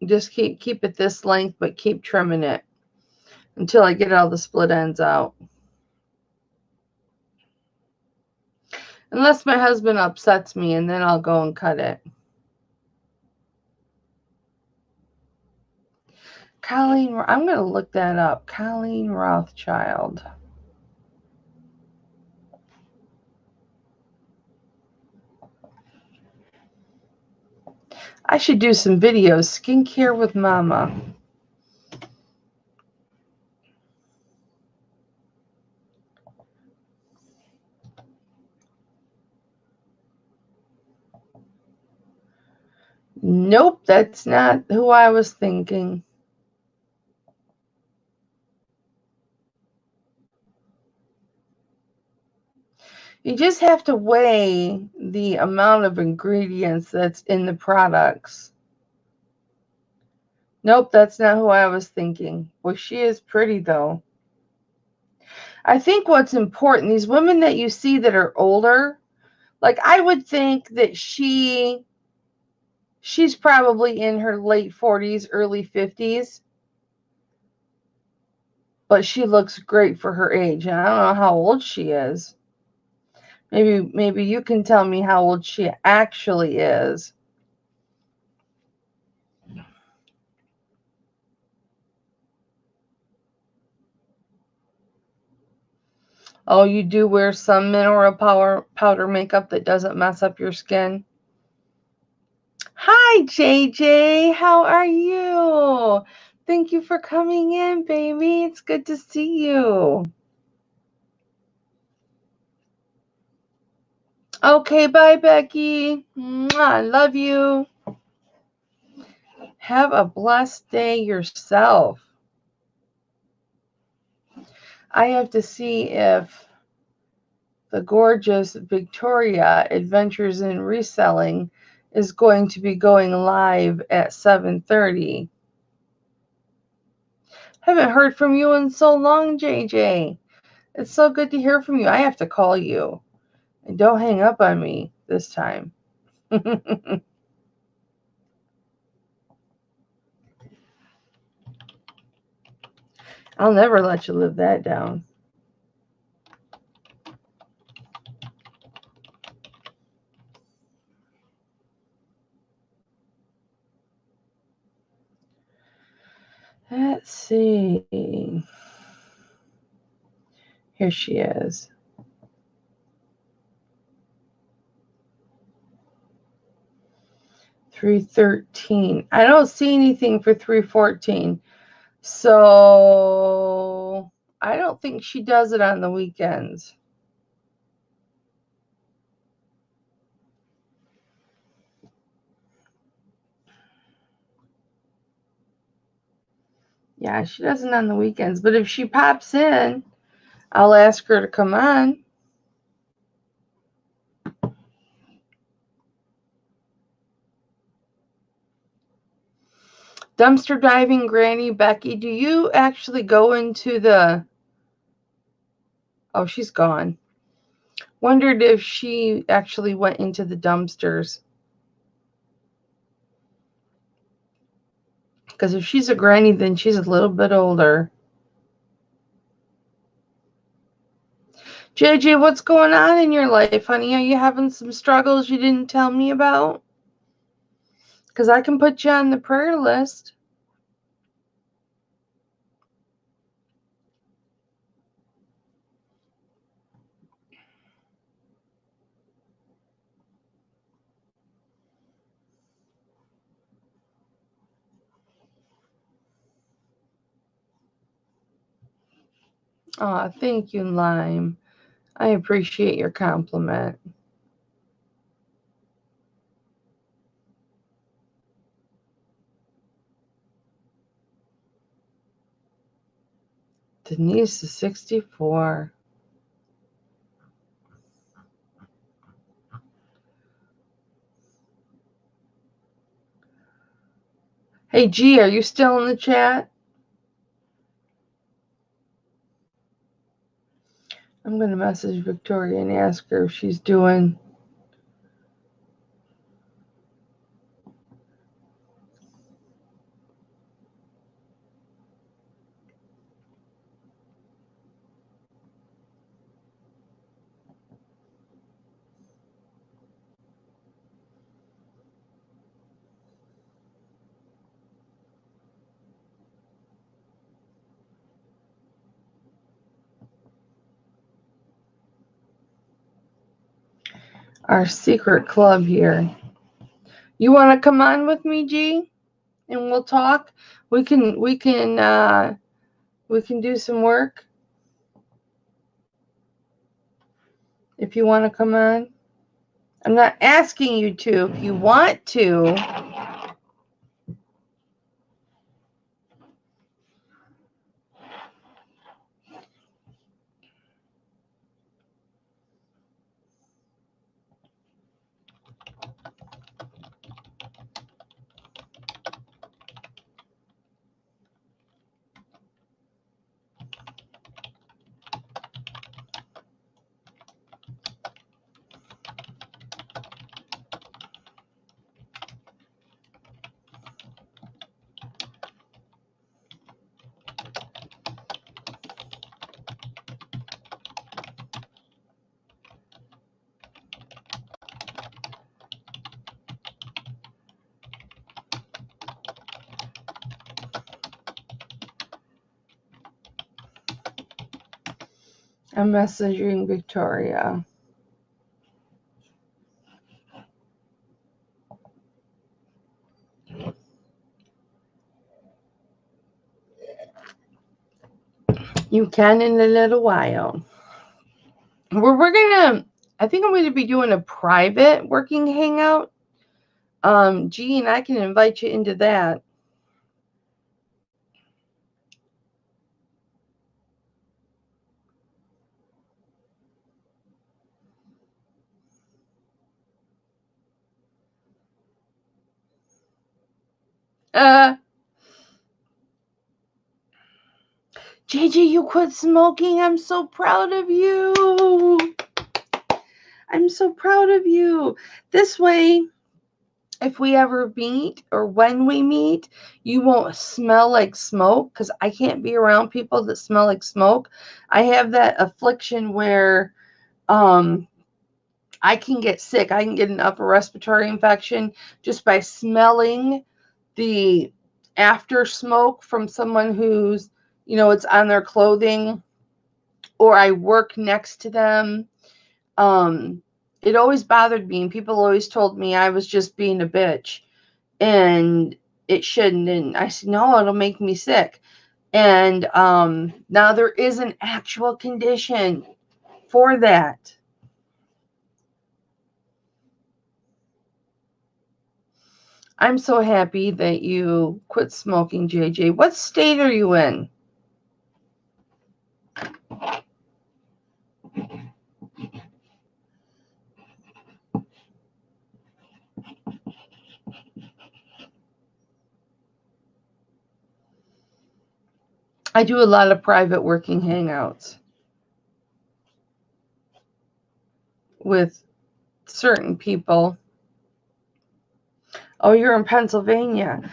Just keep it this length, but keep trimming it until I get all the split ends out. Unless my husband upsets me, and then I'll go and cut it. Colleen, I'm going to look that up. Colleen Rothschild. I should do some videos. Skincare with Mama. Nope, that's not who I was thinking. You just have to weigh the amount of ingredients that's in the products. Nope, that's not who I was thinking. Well, she is pretty, though. I think what's important, these women that you see that are older, like I would think that she's probably in her late 40s, early 50s, but she looks great for her age. And I don't know how old she is. Maybe you can tell me how old she actually is. Oh, you do wear some mineral powder makeup that doesn't mess up your skin? Hi, JJ. How are you? Thank you for coming in, baby. It's good to see you. Okay, bye, Becky. I love you. Have a blessed day yourself. I have to see if the gorgeous Victoria Adventures in Reselling is going to be going live at 7:30. Haven't heard from you in so long, JJ. It's so good to hear from you. I have to call you. And don't hang up on me this time. I'll never let you live that down. Let's see. Here she is. $313. I don't see anything for $314. So I don't think she does it on the weekends. Yeah, she doesn't on the weekends. But if she pops in, I'll ask her to come on. Dumpster diving, Granny Becky. Do you actually go into the... Oh, she's gone. Wondered if she actually went into the dumpsters. Because if she's a granny, then she's a little bit older. JJ, what's going on in your life, honey? Are you having some struggles you didn't tell me about? Because I can put you on the prayer list. Aw, thank you, Lime. I appreciate your compliment. Denise is 64. Hey, G, are you still in the chat? I'm going to message Victoria and ask her if she's doing... our secret club here. You want to come on with me, G? And we'll talk. We can do some work. If you want to come on. I'm not asking you to. If you want to. I'm messaging Victoria. You can in a little while. I think I'm going to be doing a private working hangout. G, and I can invite you into that. JJ, you quit smoking. I'm so proud of you. I'm so proud of you. This way, if we ever meet or when we meet, you won't smell like smoke, because I can't be around people that smell like smoke. I have that affliction where I can get sick. I can get an upper respiratory infection just by smelling the after smoke from someone who's, it's on their clothing. or I work next to them. It always bothered me, and people always told me I was just being a bitch, and it shouldn't. And I said, no, it'll make me sick. And now there is an actual condition for that. I'm so happy that you quit smoking, JJ. What state are you in? I do a lot of private working hangouts with certain people. Oh, you're in Pennsylvania.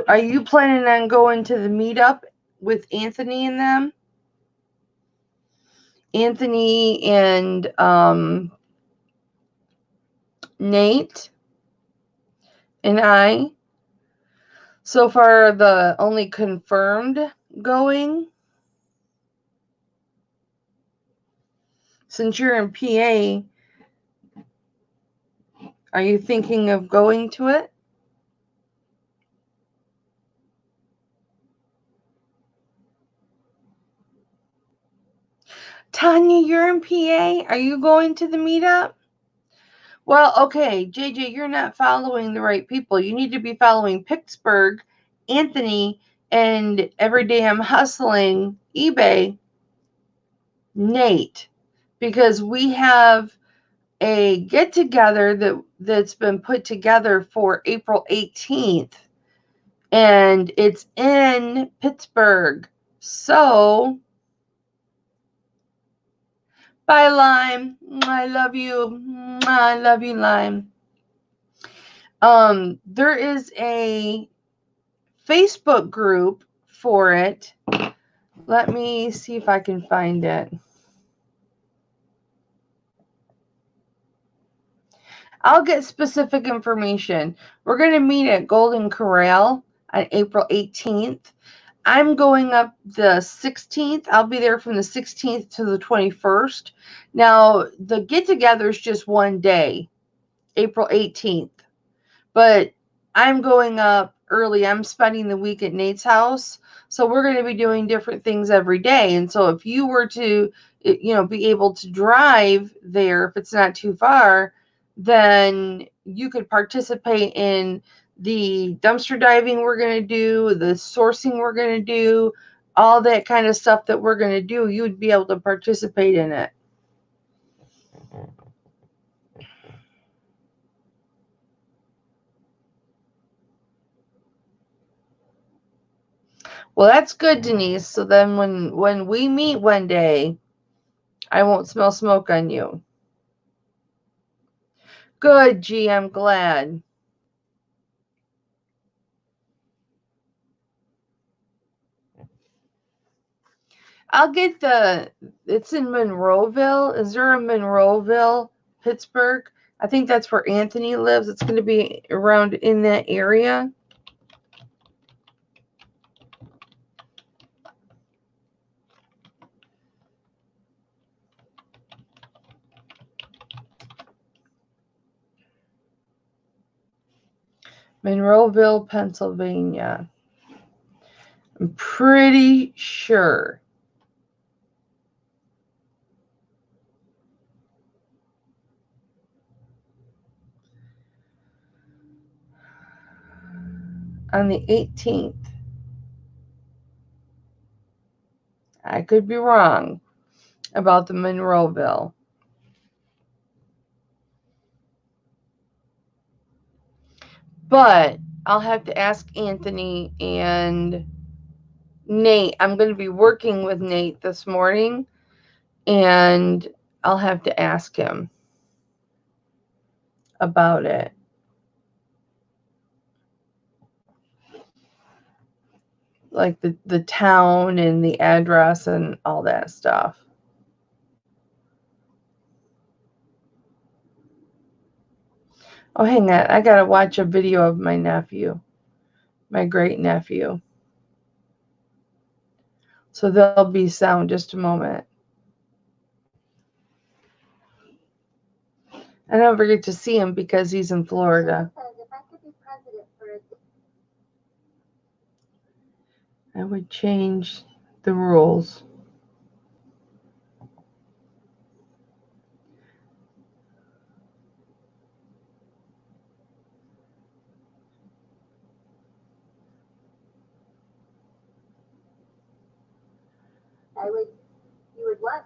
Are you planning on going to the meetup with Anthony and them? Anthony and Nate and I. So far, the only confirmed going. Since you're in PA, are you thinking of going to it? Tanya, you're in PA. Are you going to the meetup? Well, okay, JJ, you're not following the right people. You need to be following Pittsburgh, Anthony, and Every Day I'm Hustling, eBay, Nate, because we have a get together that's been put together for April 18th, and it's in Pittsburgh. So, bye, Lime. I love you. I love you, Lime. There is a Facebook group for it. Let me see if I can find it. I'll get specific information. We're going to meet at Golden Corral on April 18th. I'm going up the 16th. I'll be there from the 16th to the 21st. Now, the get-together is just one day, April 18th. But I'm going up early. I'm spending the week at Nate's house. So we're going to be doing different things every day. And so if you were to, be able to drive there, if it's not too far, then you could participate in the dumpster diving we're going to do, the sourcing we're going to do, all that kind of stuff that we're going to do. You would be able to participate in it. Well, that's good, Denise. So then when we meet one day, I won't smell smoke on you. Good, G. I'm glad. I'll get it's in Monroeville. Is there a Monroeville, Pittsburgh? I think that's where Anthony lives. It's going to be around in that area. Monroeville, Pennsylvania. I'm pretty sure. On the 18th. I could be wrong about the Monroeville. But I'll have to ask Anthony and Nate. I'm going to be working with Nate this morning, and I'll have to ask him about it. Like the town and the address and all that stuff. Oh, hang on. I got to watch a video of my nephew, my great nephew. So there'll be sound just a moment. I never get to see him because he's in Florida. I would change the rules. You would what?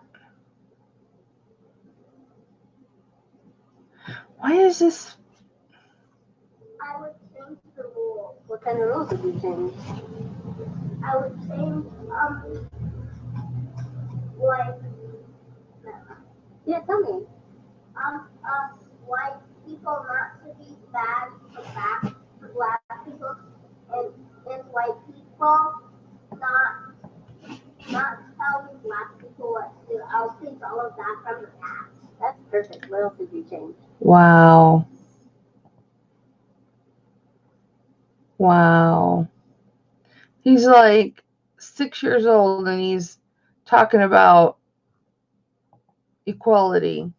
Why is this? I would change the rules. What kind of rules would you change? I would change, like, yeah, tell me. White people not to be bad for black people, and white people not telling black people what to do. I'll change all of that from the past. That's perfect. What else did you change? Wow. Wow. He's like 6 years old and he's talking about equality.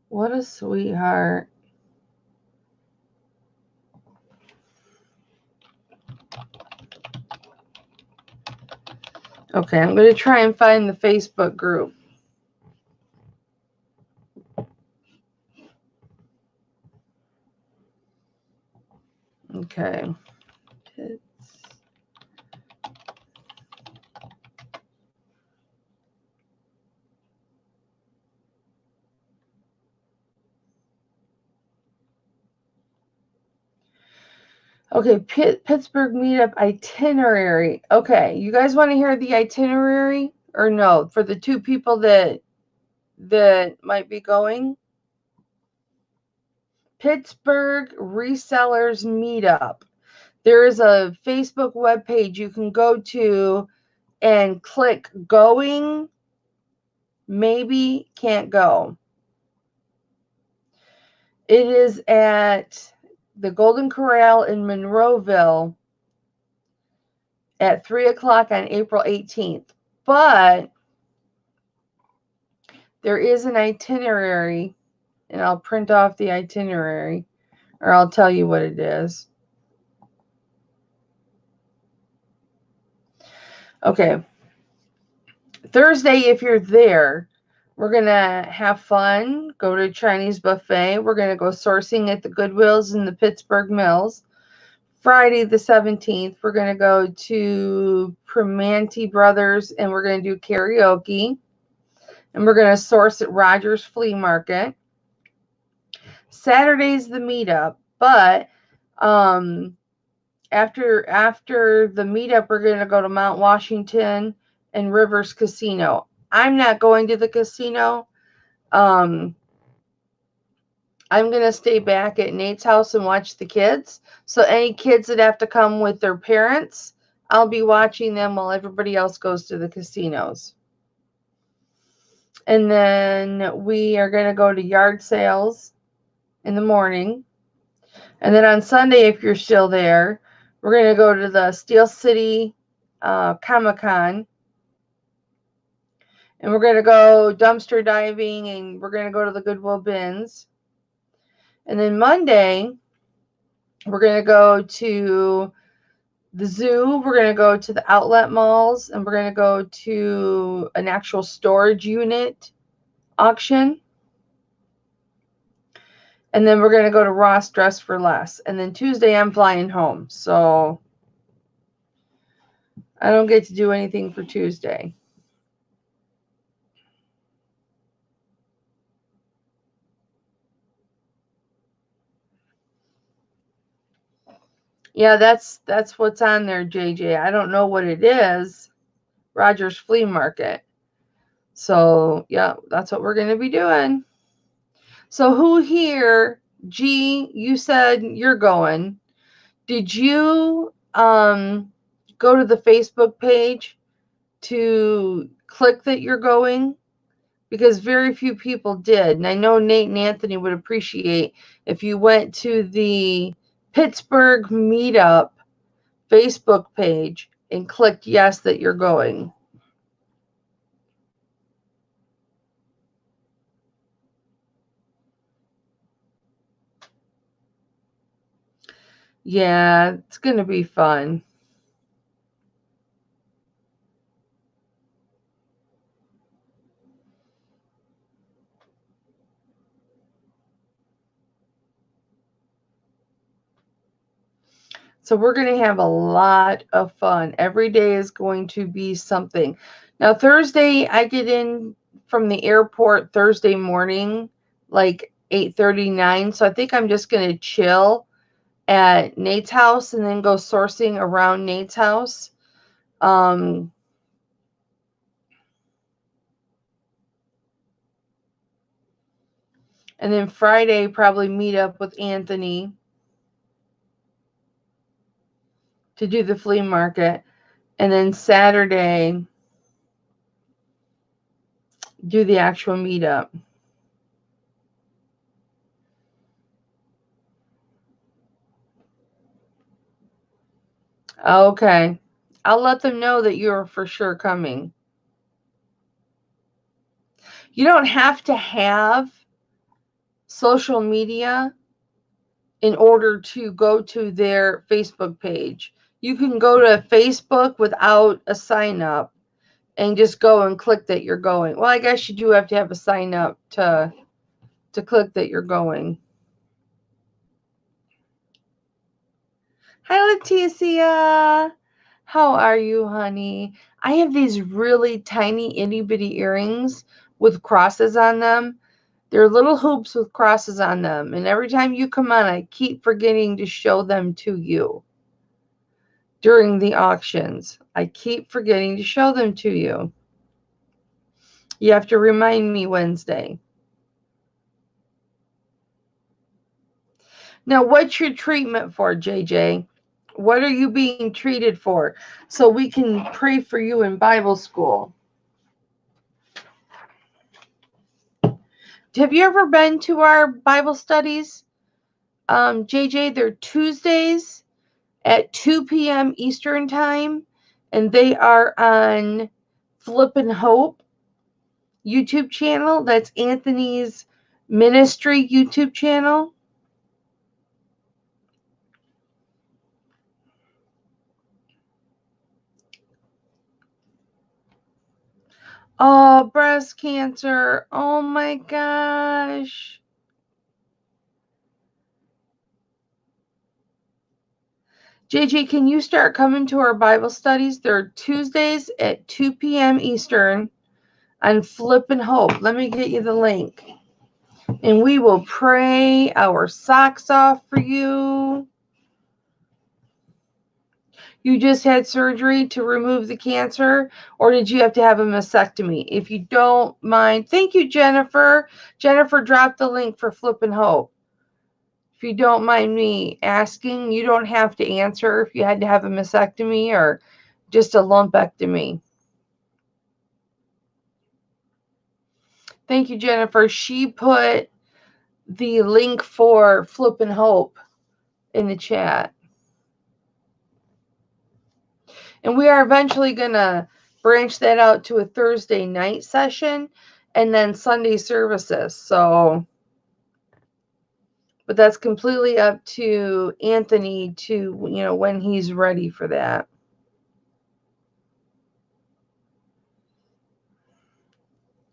What a sweetheart. Okay, I'm going to try and find the Facebook group. Okay. Okay, Pittsburgh Meetup itinerary. Okay, you guys want to hear the itinerary or no? For the 2 people that might be going? Pittsburgh Resellers Meetup. There is a Facebook webpage you can go to and click going, maybe can't go. It is at the Golden Corral in Monroeville at 3 o'clock on April 18th. But there is an itinerary, and I'll print off the itinerary, or I'll tell you what it is. Okay. Thursday, if you're there, we're going to have fun, go to a Chinese buffet. We're going to go sourcing at the Goodwills in the Pittsburgh Mills. Friday the 17th, we're going to go to Primanti Brothers and we're going to do karaoke. And we're going to source at Rogers Flea Market. Saturday's the meetup, but after the meetup, we're going to go to Mount Washington and Rivers Casino. I'm not going to the casino. I'm going to stay back at Nate's house and watch the kids. So any kids that have to come with their parents, I'll be watching them while everybody else goes to the casinos. And then we are going to go to yard sales in the morning. And then on Sunday, if you're still there, we're going to go to the Steel City Comic-Con. And we're going to go dumpster diving and we're going to go to the Goodwill bins. And then Monday, we're going to go to the zoo. We're going to go to the outlet malls. And we're going to go to an actual storage unit auction. And then we're going to go to Ross Dress for Less. And then Tuesday, I'm flying home. So I don't get to do anything for Tuesday. Yeah, that's what's on there, JJ. I don't know what it is. Rogers Flea Market. So, yeah, that's what we're going to be doing. So who here, G, you said you're going. Did you go to the Facebook page to click that you're going? Because very few people did. And I know Nate and Anthony would appreciate if you went to the Pittsburgh Meetup Facebook page and clicked yes that you're going. Yeah, it's going to be fun. So we're going to have a lot of fun. Every day is going to be something. Now, Thursday, I get in from the airport Thursday morning, like 8:39. So I think I'm just going to chill at Nate's house and then go sourcing around Nate's house. Um, and then Friday, probably meet up with Anthony to do the flea market. And then Saturday, do the actual meetup. Okay. I'll let them know that you're for sure coming. You don't have to have social media in order to go to their Facebook page. You can go to Facebook without a sign up and just go and click that you're going. Well, I guess you do have to have a sign up to click that you're going. Hi, Leticia. How are you, honey? I have these really tiny itty bitty earrings with crosses on them. They're little hoops with crosses on them. And every time you come on, I keep forgetting to show them to you during the auctions. I keep forgetting to show them to you. You have to remind me Wednesday. Now, what's your treatment for, JJ? What are you being treated for? So we can pray for you in Bible school. Have you ever been to our Bible studies? JJ, they're Tuesdays at 2 p.m. Eastern Time, and they are on Flippin' Hope YouTube channel. That's Anthony's ministry YouTube channel. Oh, breast cancer. Oh my gosh. JJ, can you start coming to our Bible studies? They're Tuesdays at 2 p.m. Eastern on Flippin' Hope. Let me get you the link. And we will pray our socks off for you. You just had surgery to remove the cancer, or did you have to have a mastectomy? If you don't mind, thank you, Jennifer. Jennifer dropped the link for Flippin' Hope. If you don't mind me asking, you don't have to answer if you had to have a mastectomy or just a lumpectomy. Thank you, Jennifer. She put the link for Flippin' Hope in the chat. And we are eventually going to branch that out to a Thursday night session and then Sunday services. So, but that's completely up to Anthony to, when he's ready for that.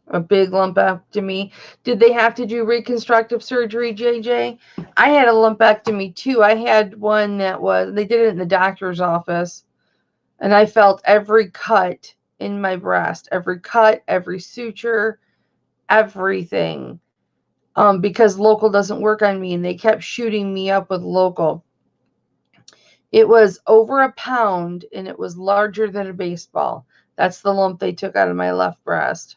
A big lumpectomy. Did they have to do reconstructive surgery, JJ? I had a lumpectomy too. I had one they did it in the doctor's office, and I felt every cut in my breast, every cut, every suture, everything. Because local doesn't work on me, and they kept shooting me up with local. It was over a pound, and it was larger than a baseball. That's the lump they took out of my left breast.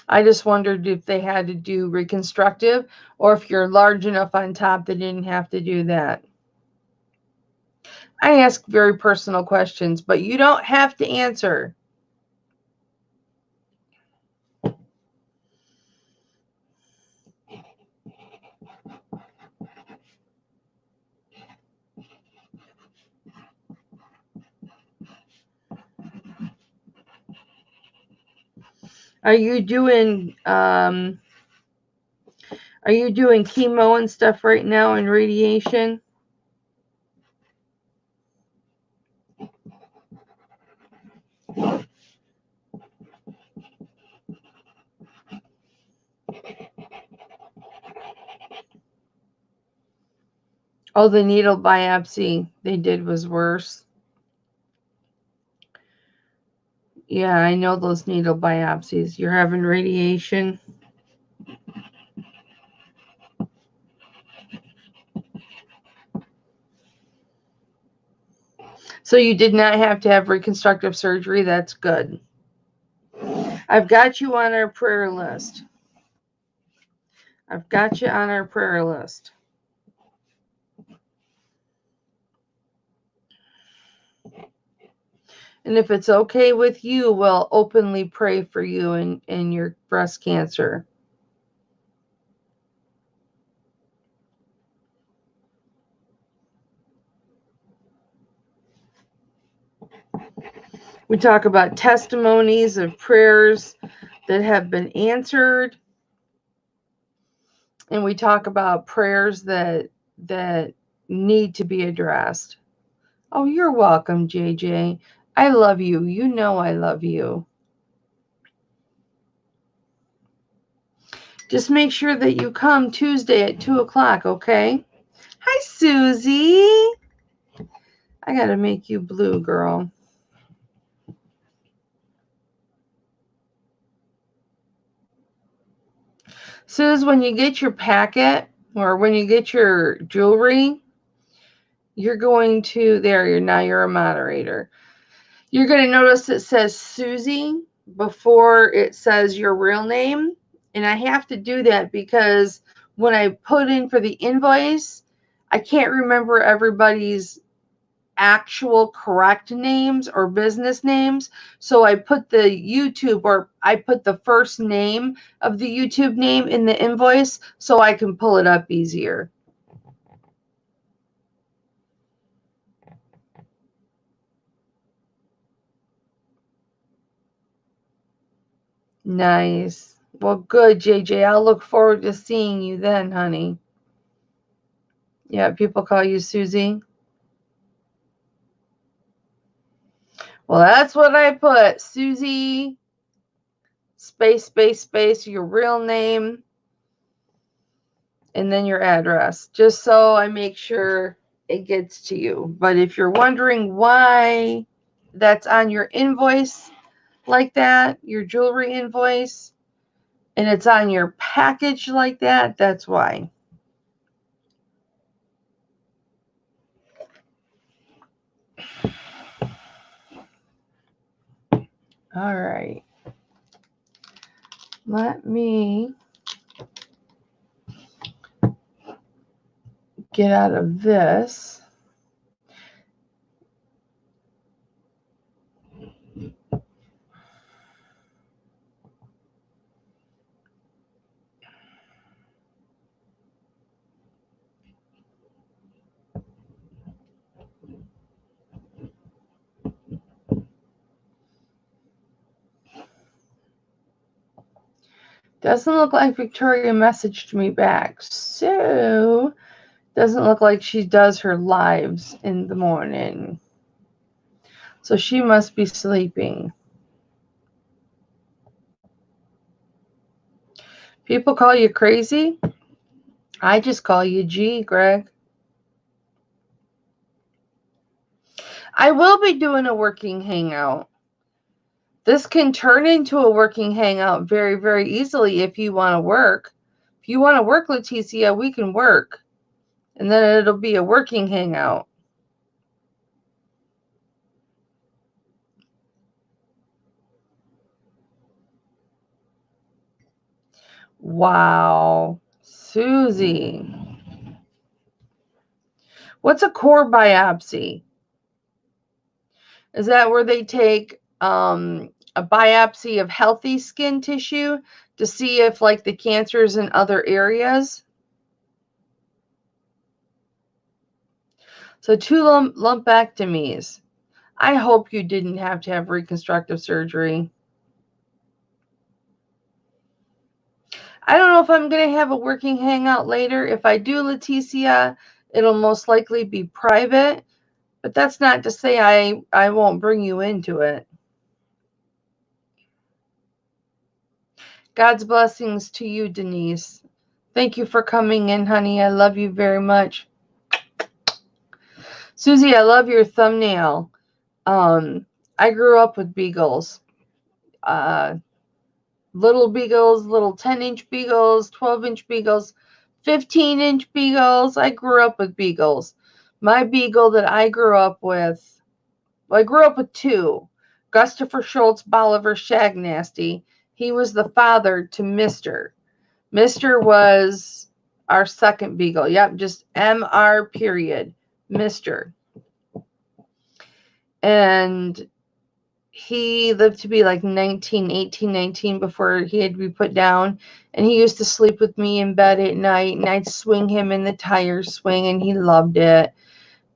I just wondered if they had to do reconstructive, or if you're large enough on top, they didn't have to do that. I ask very personal questions, but you don't have to answer. Are you doing Are you doing chemo and stuff right now and radiation? Oh, the needle biopsy they did was worse. Yeah, I know those needle biopsies. You're having radiation. So you did not have to have reconstructive surgery. That's good. I've got you on our prayer list. I've got you on our prayer list. And if it's okay with you, we'll openly pray for you and your breast cancer. We talk about testimonies of prayers that have been answered. And we talk about prayers that need to be addressed. Oh, you're welcome, JJ. I love you. You know I love you. Just make sure that you come Tuesday at 2 o'clock, okay? Hi, Susie. I got to make you blue, girl. Suze, when you get your packet or when you get your jewelry, you're going to, there, now you're a moderator. You're going to notice it says Susie before it says your real name. And I have to do that because when I put in for the invoice, I can't remember everybody's actual correct names or business names. So I put the YouTube, or I put the first name of the YouTube name in the invoice so I can pull it up easier. Nice. Well, good, JJ. I'll look forward to seeing you then, honey. Yeah, people call you Susie. Well, that's what I put. Susie, space, your real name, and then your address, just so I make sure it gets to you. But if you're wondering why that's on your invoice like that, your jewelry invoice, and it's on your package like that, that's why. All right. Let me get out of this. Doesn't look like Victoria messaged me back. So, doesn't look like she does her lives in the morning. So she must be sleeping. People call you crazy? I just call you G, Greg. I will be doing a working hangout. This can turn into a working hangout very, very easily if you want to work. If you want to work, Leticia, we can work. And then it'll be a working hangout. Wow. Susie. What's a core biopsy? Is that where they take a biopsy of healthy skin tissue to see if like the cancer is in other areas? So 2 lumpectomies. I hope you didn't have to have reconstructive surgery. I don't know if I'm going to have a working hangout later. If I do, Leticia, it'll most likely be private. But that's not to say I won't bring you into it. God's blessings to you, Denise. Thank you for coming in, honey. I love you very much. Susie, I love your thumbnail. I grew up with beagles. Little beagles, little 10-inch beagles, 12-inch beagles, 15-inch beagles. I grew up with beagles. My beagle that I grew up with, well, I grew up with two. Gustafer Schultz, Bolivar Shagnasty. He was the father to Mr. Mr. was our second beagle. Yep, just MR period. Mr. And he lived to be like 18, 19 before he had to be put down. And he used to sleep with me in bed at night, and I'd swing him in the tire swing, and he loved it.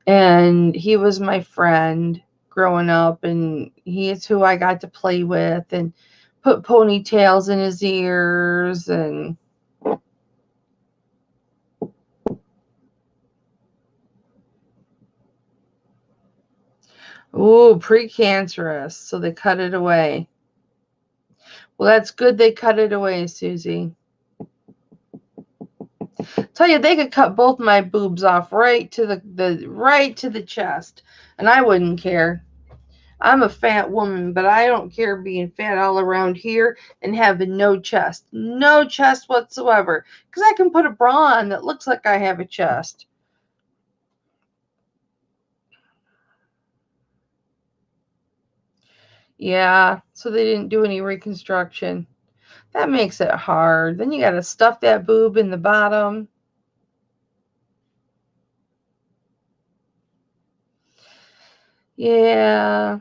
And he was my friend growing up, and he's who I got to play with and put ponytails in his ears. And ooh, precancerous, so they cut it away. Well, that's good they cut it away, Susie. Tell you, they could cut both my boobs off right to the chest, and I wouldn't care. I'm a fat woman, but I don't care being fat all around here and having no chest whatsoever, because I can put a bra on that looks like I have a chest. Yeah, so they didn't do any reconstruction. That makes it hard. Then you got to stuff that boob in the bottom. Yeah.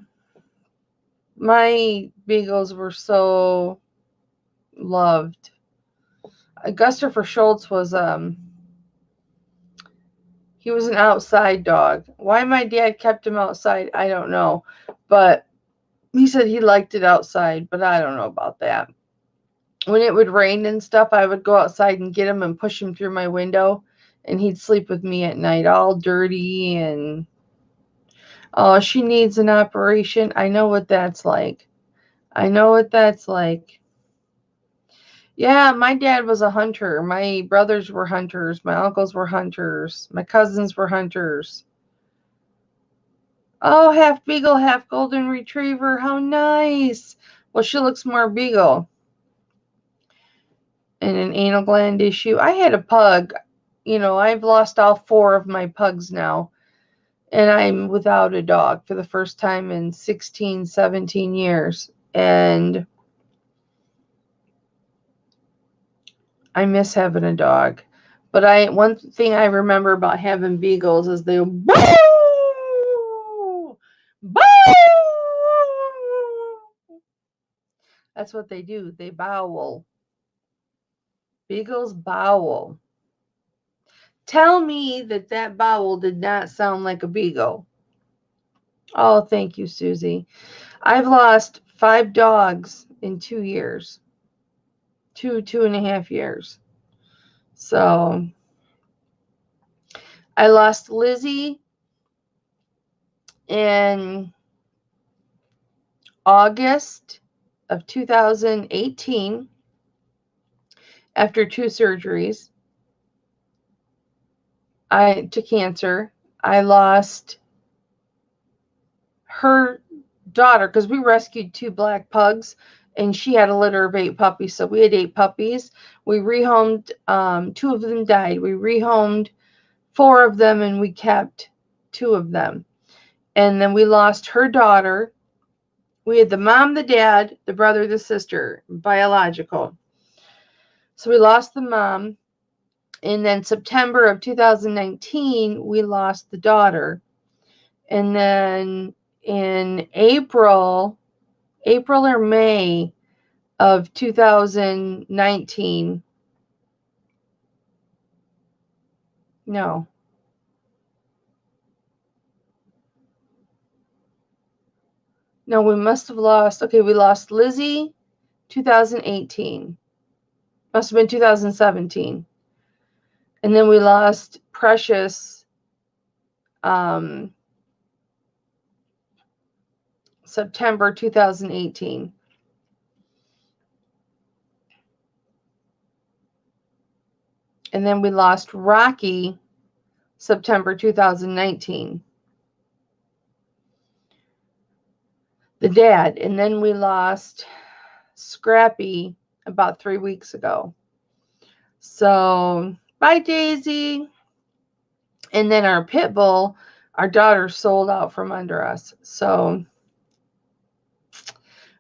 My beagles were so loved. Gustafer Schultz was he was an outside dog. Why my dad kept him outside, I don't know. But he said he liked it outside, but I don't know about that. When it would rain and stuff, I would go outside and get him and push him through my window, and he'd sleep with me at night, all dirty. And oh, she needs an operation. I know what that's like. I know what that's like. Yeah, my dad was a hunter. My brothers were hunters. My uncles were hunters. My cousins were hunters. Oh, half beagle, half golden retriever. How nice. Well, she looks more beagle. And an anal gland issue. I had a pug. I've lost all 4 of my pugs now. And I'm without a dog for the first time in 16, 17 years. And I miss having a dog. But one thing I remember about having beagles is they boo! Boo! That's what they do. They bowl. Beagles bowl. Tell me that bowl did not sound like a beagle. Oh, thank you, Susie. I've lost 5 dogs in 2 years. 2.5 years. So I lost Lizzie in August of 2018 after 2 surgeries to cancer. I lost her daughter because we rescued 2 black pugs, and she had a litter of 8 puppies. So we had 8 puppies. We rehomed. 2 of them died. We rehomed 4 of them, and we kept 2 of them. And then we lost her daughter. We had the mom, the dad, the brother, the sister, biological. So we lost the mom. And then September of 2019, we lost the daughter. And then in April or May of 2019, no, we must have lost, okay, we lost Lizzie 2018. Must have been 2017. And then we lost Precious um, September 2018. And then we lost Rocky September 2019. The dad. And then we lost Scrappy about 3 weeks ago. So, bye, Daisy. And then our pit bull, our daughter sold out from under us. So,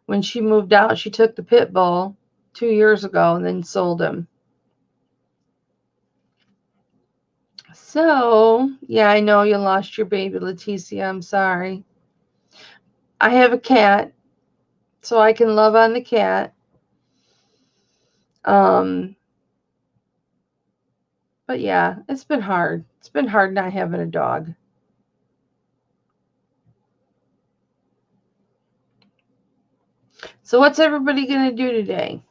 when she moved out, she took the pit bull 2 years ago and then sold him. So, yeah, I know you lost your baby, Leticia. I'm sorry. I have a cat, so I can love on the cat. But yeah, it's been hard. It's been hard not having a dog. So, what's everybody going to do today?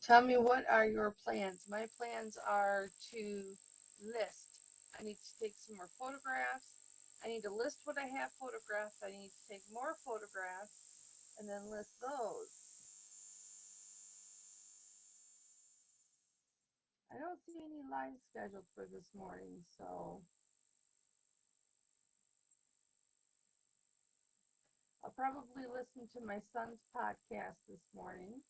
Tell me, what are your plans? My plans are to list. I need to take some more photographs. I need to list what I have photographed. I need to take more photographs and then list those. I don't see any live scheduled for this morning, so I'll probably listen to my son's podcast this morning.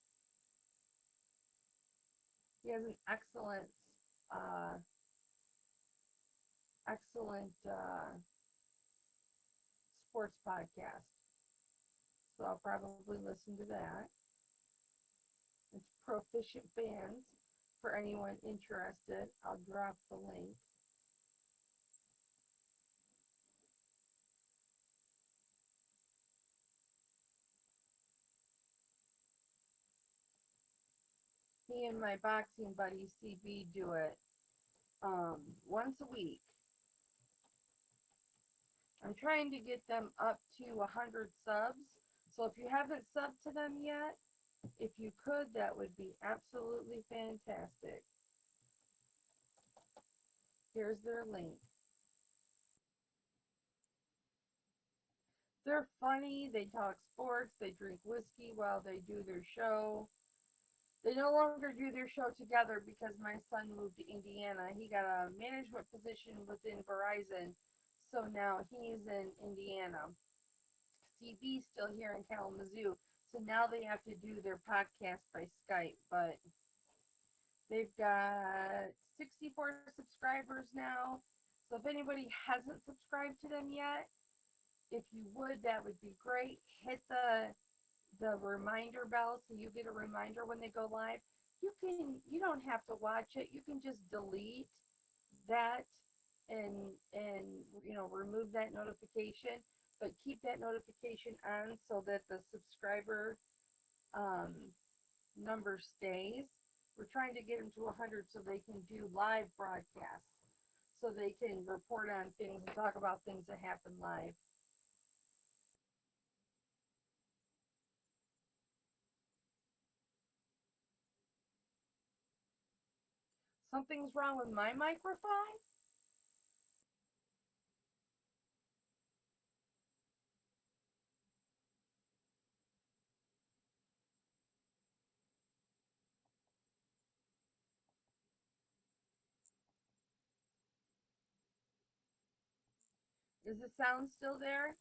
He has an uh, excellent sports podcast. So I'll probably listen to that. It's Proficient Fans. For anyone interested, I'll drop the link. Me and my boxing buddy CB do it once a week. I'm trying to get them up to 100 subs. So if you haven't subbed to them yet, if you could, that would be absolutely fantastic. Here's their link. They're funny. They talk sports. They drink whiskey while they do their show. They no longer do their show together because my son moved to Indiana. He got a management position within Verizon, so now he's in Indiana. CB's still here in Kalamazoo, so now they have to do their podcast by Skype, but they've got 64 subscribers now. So if anybody hasn't subscribed to them yet, if you would, that would be great. Hit the reminder bell so you get a reminder when they go live. You don't have to watch it. You can just delete that and remove that notification, but keep that notification on so that the subscriber um, number stays. We're trying to get them to 100 so they can do live broadcasts, so they can report on things and talk about things that happen live. Something's wrong with my microphone? Is the sound still there?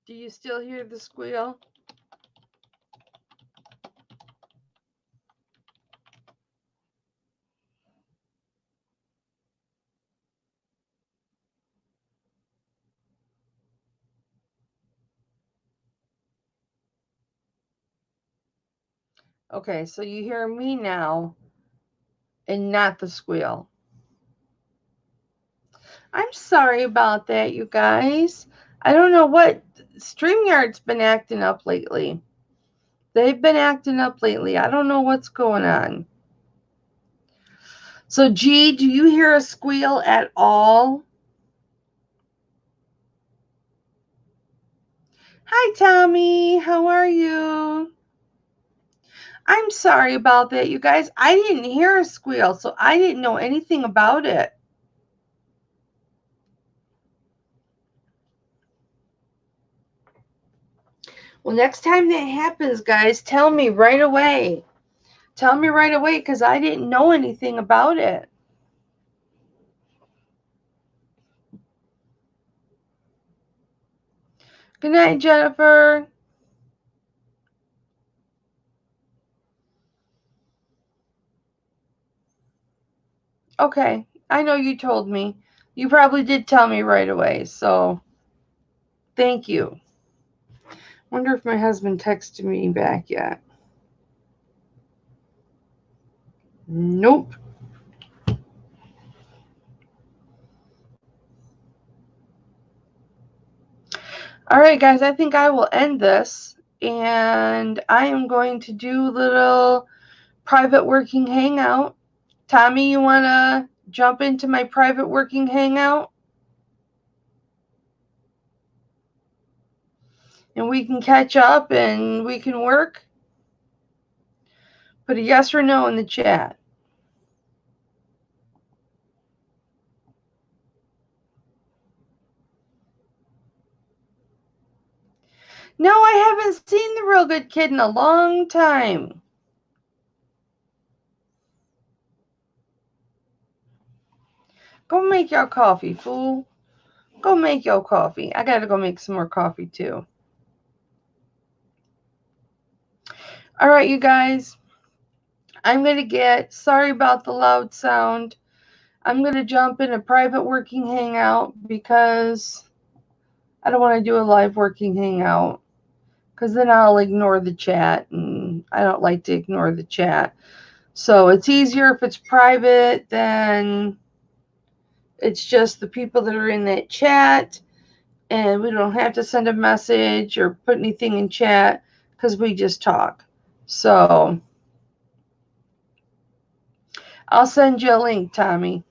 Do you still hear the squeal? Okay, so you hear me now and not the squeal. I'm sorry about that, you guys. I don't know what StreamYard's been acting up lately. They've been acting up lately. I don't know what's going on. So, G, do you hear a squeal at all? Hi, Tommy. How are you? I'm sorry about that, you guys. I didn't hear a squeal, so I didn't know anything about it. Well, next time that happens, guys, tell me right away. Tell me right away because I didn't know anything about it. Good night, Jennifer. Okay, I know you told me. You probably did tell me right away, so thank you. Wonder if my husband texted me back yet. Nope. All right, guys, I think I will end this, and I am going to do a little private working hangout. Tommy, you want to jump into my private working hangout? And we can catch up and we can work? Put a yes or no in the chat. No, I haven't seen the Real Good Kid in a long time. Go make your coffee, fool. Go make your coffee. I gotta go make some more coffee too. All right, you guys. I'm gonna sorry about the loud sound. I'm gonna jump in a private working hangout because I don't want to do a live working hangout because then I'll ignore the chat, and I don't like to ignore the chat. So it's easier if it's private, then it's just the people that are in that chat, and we don't have to send a message or put anything in chat because we just talk. So I'll send you a link, Tommy.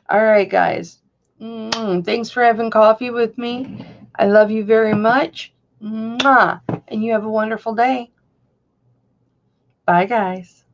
All right, guys. Thanks for having coffee with me. I love you very much. And you have a wonderful day. Bye, guys.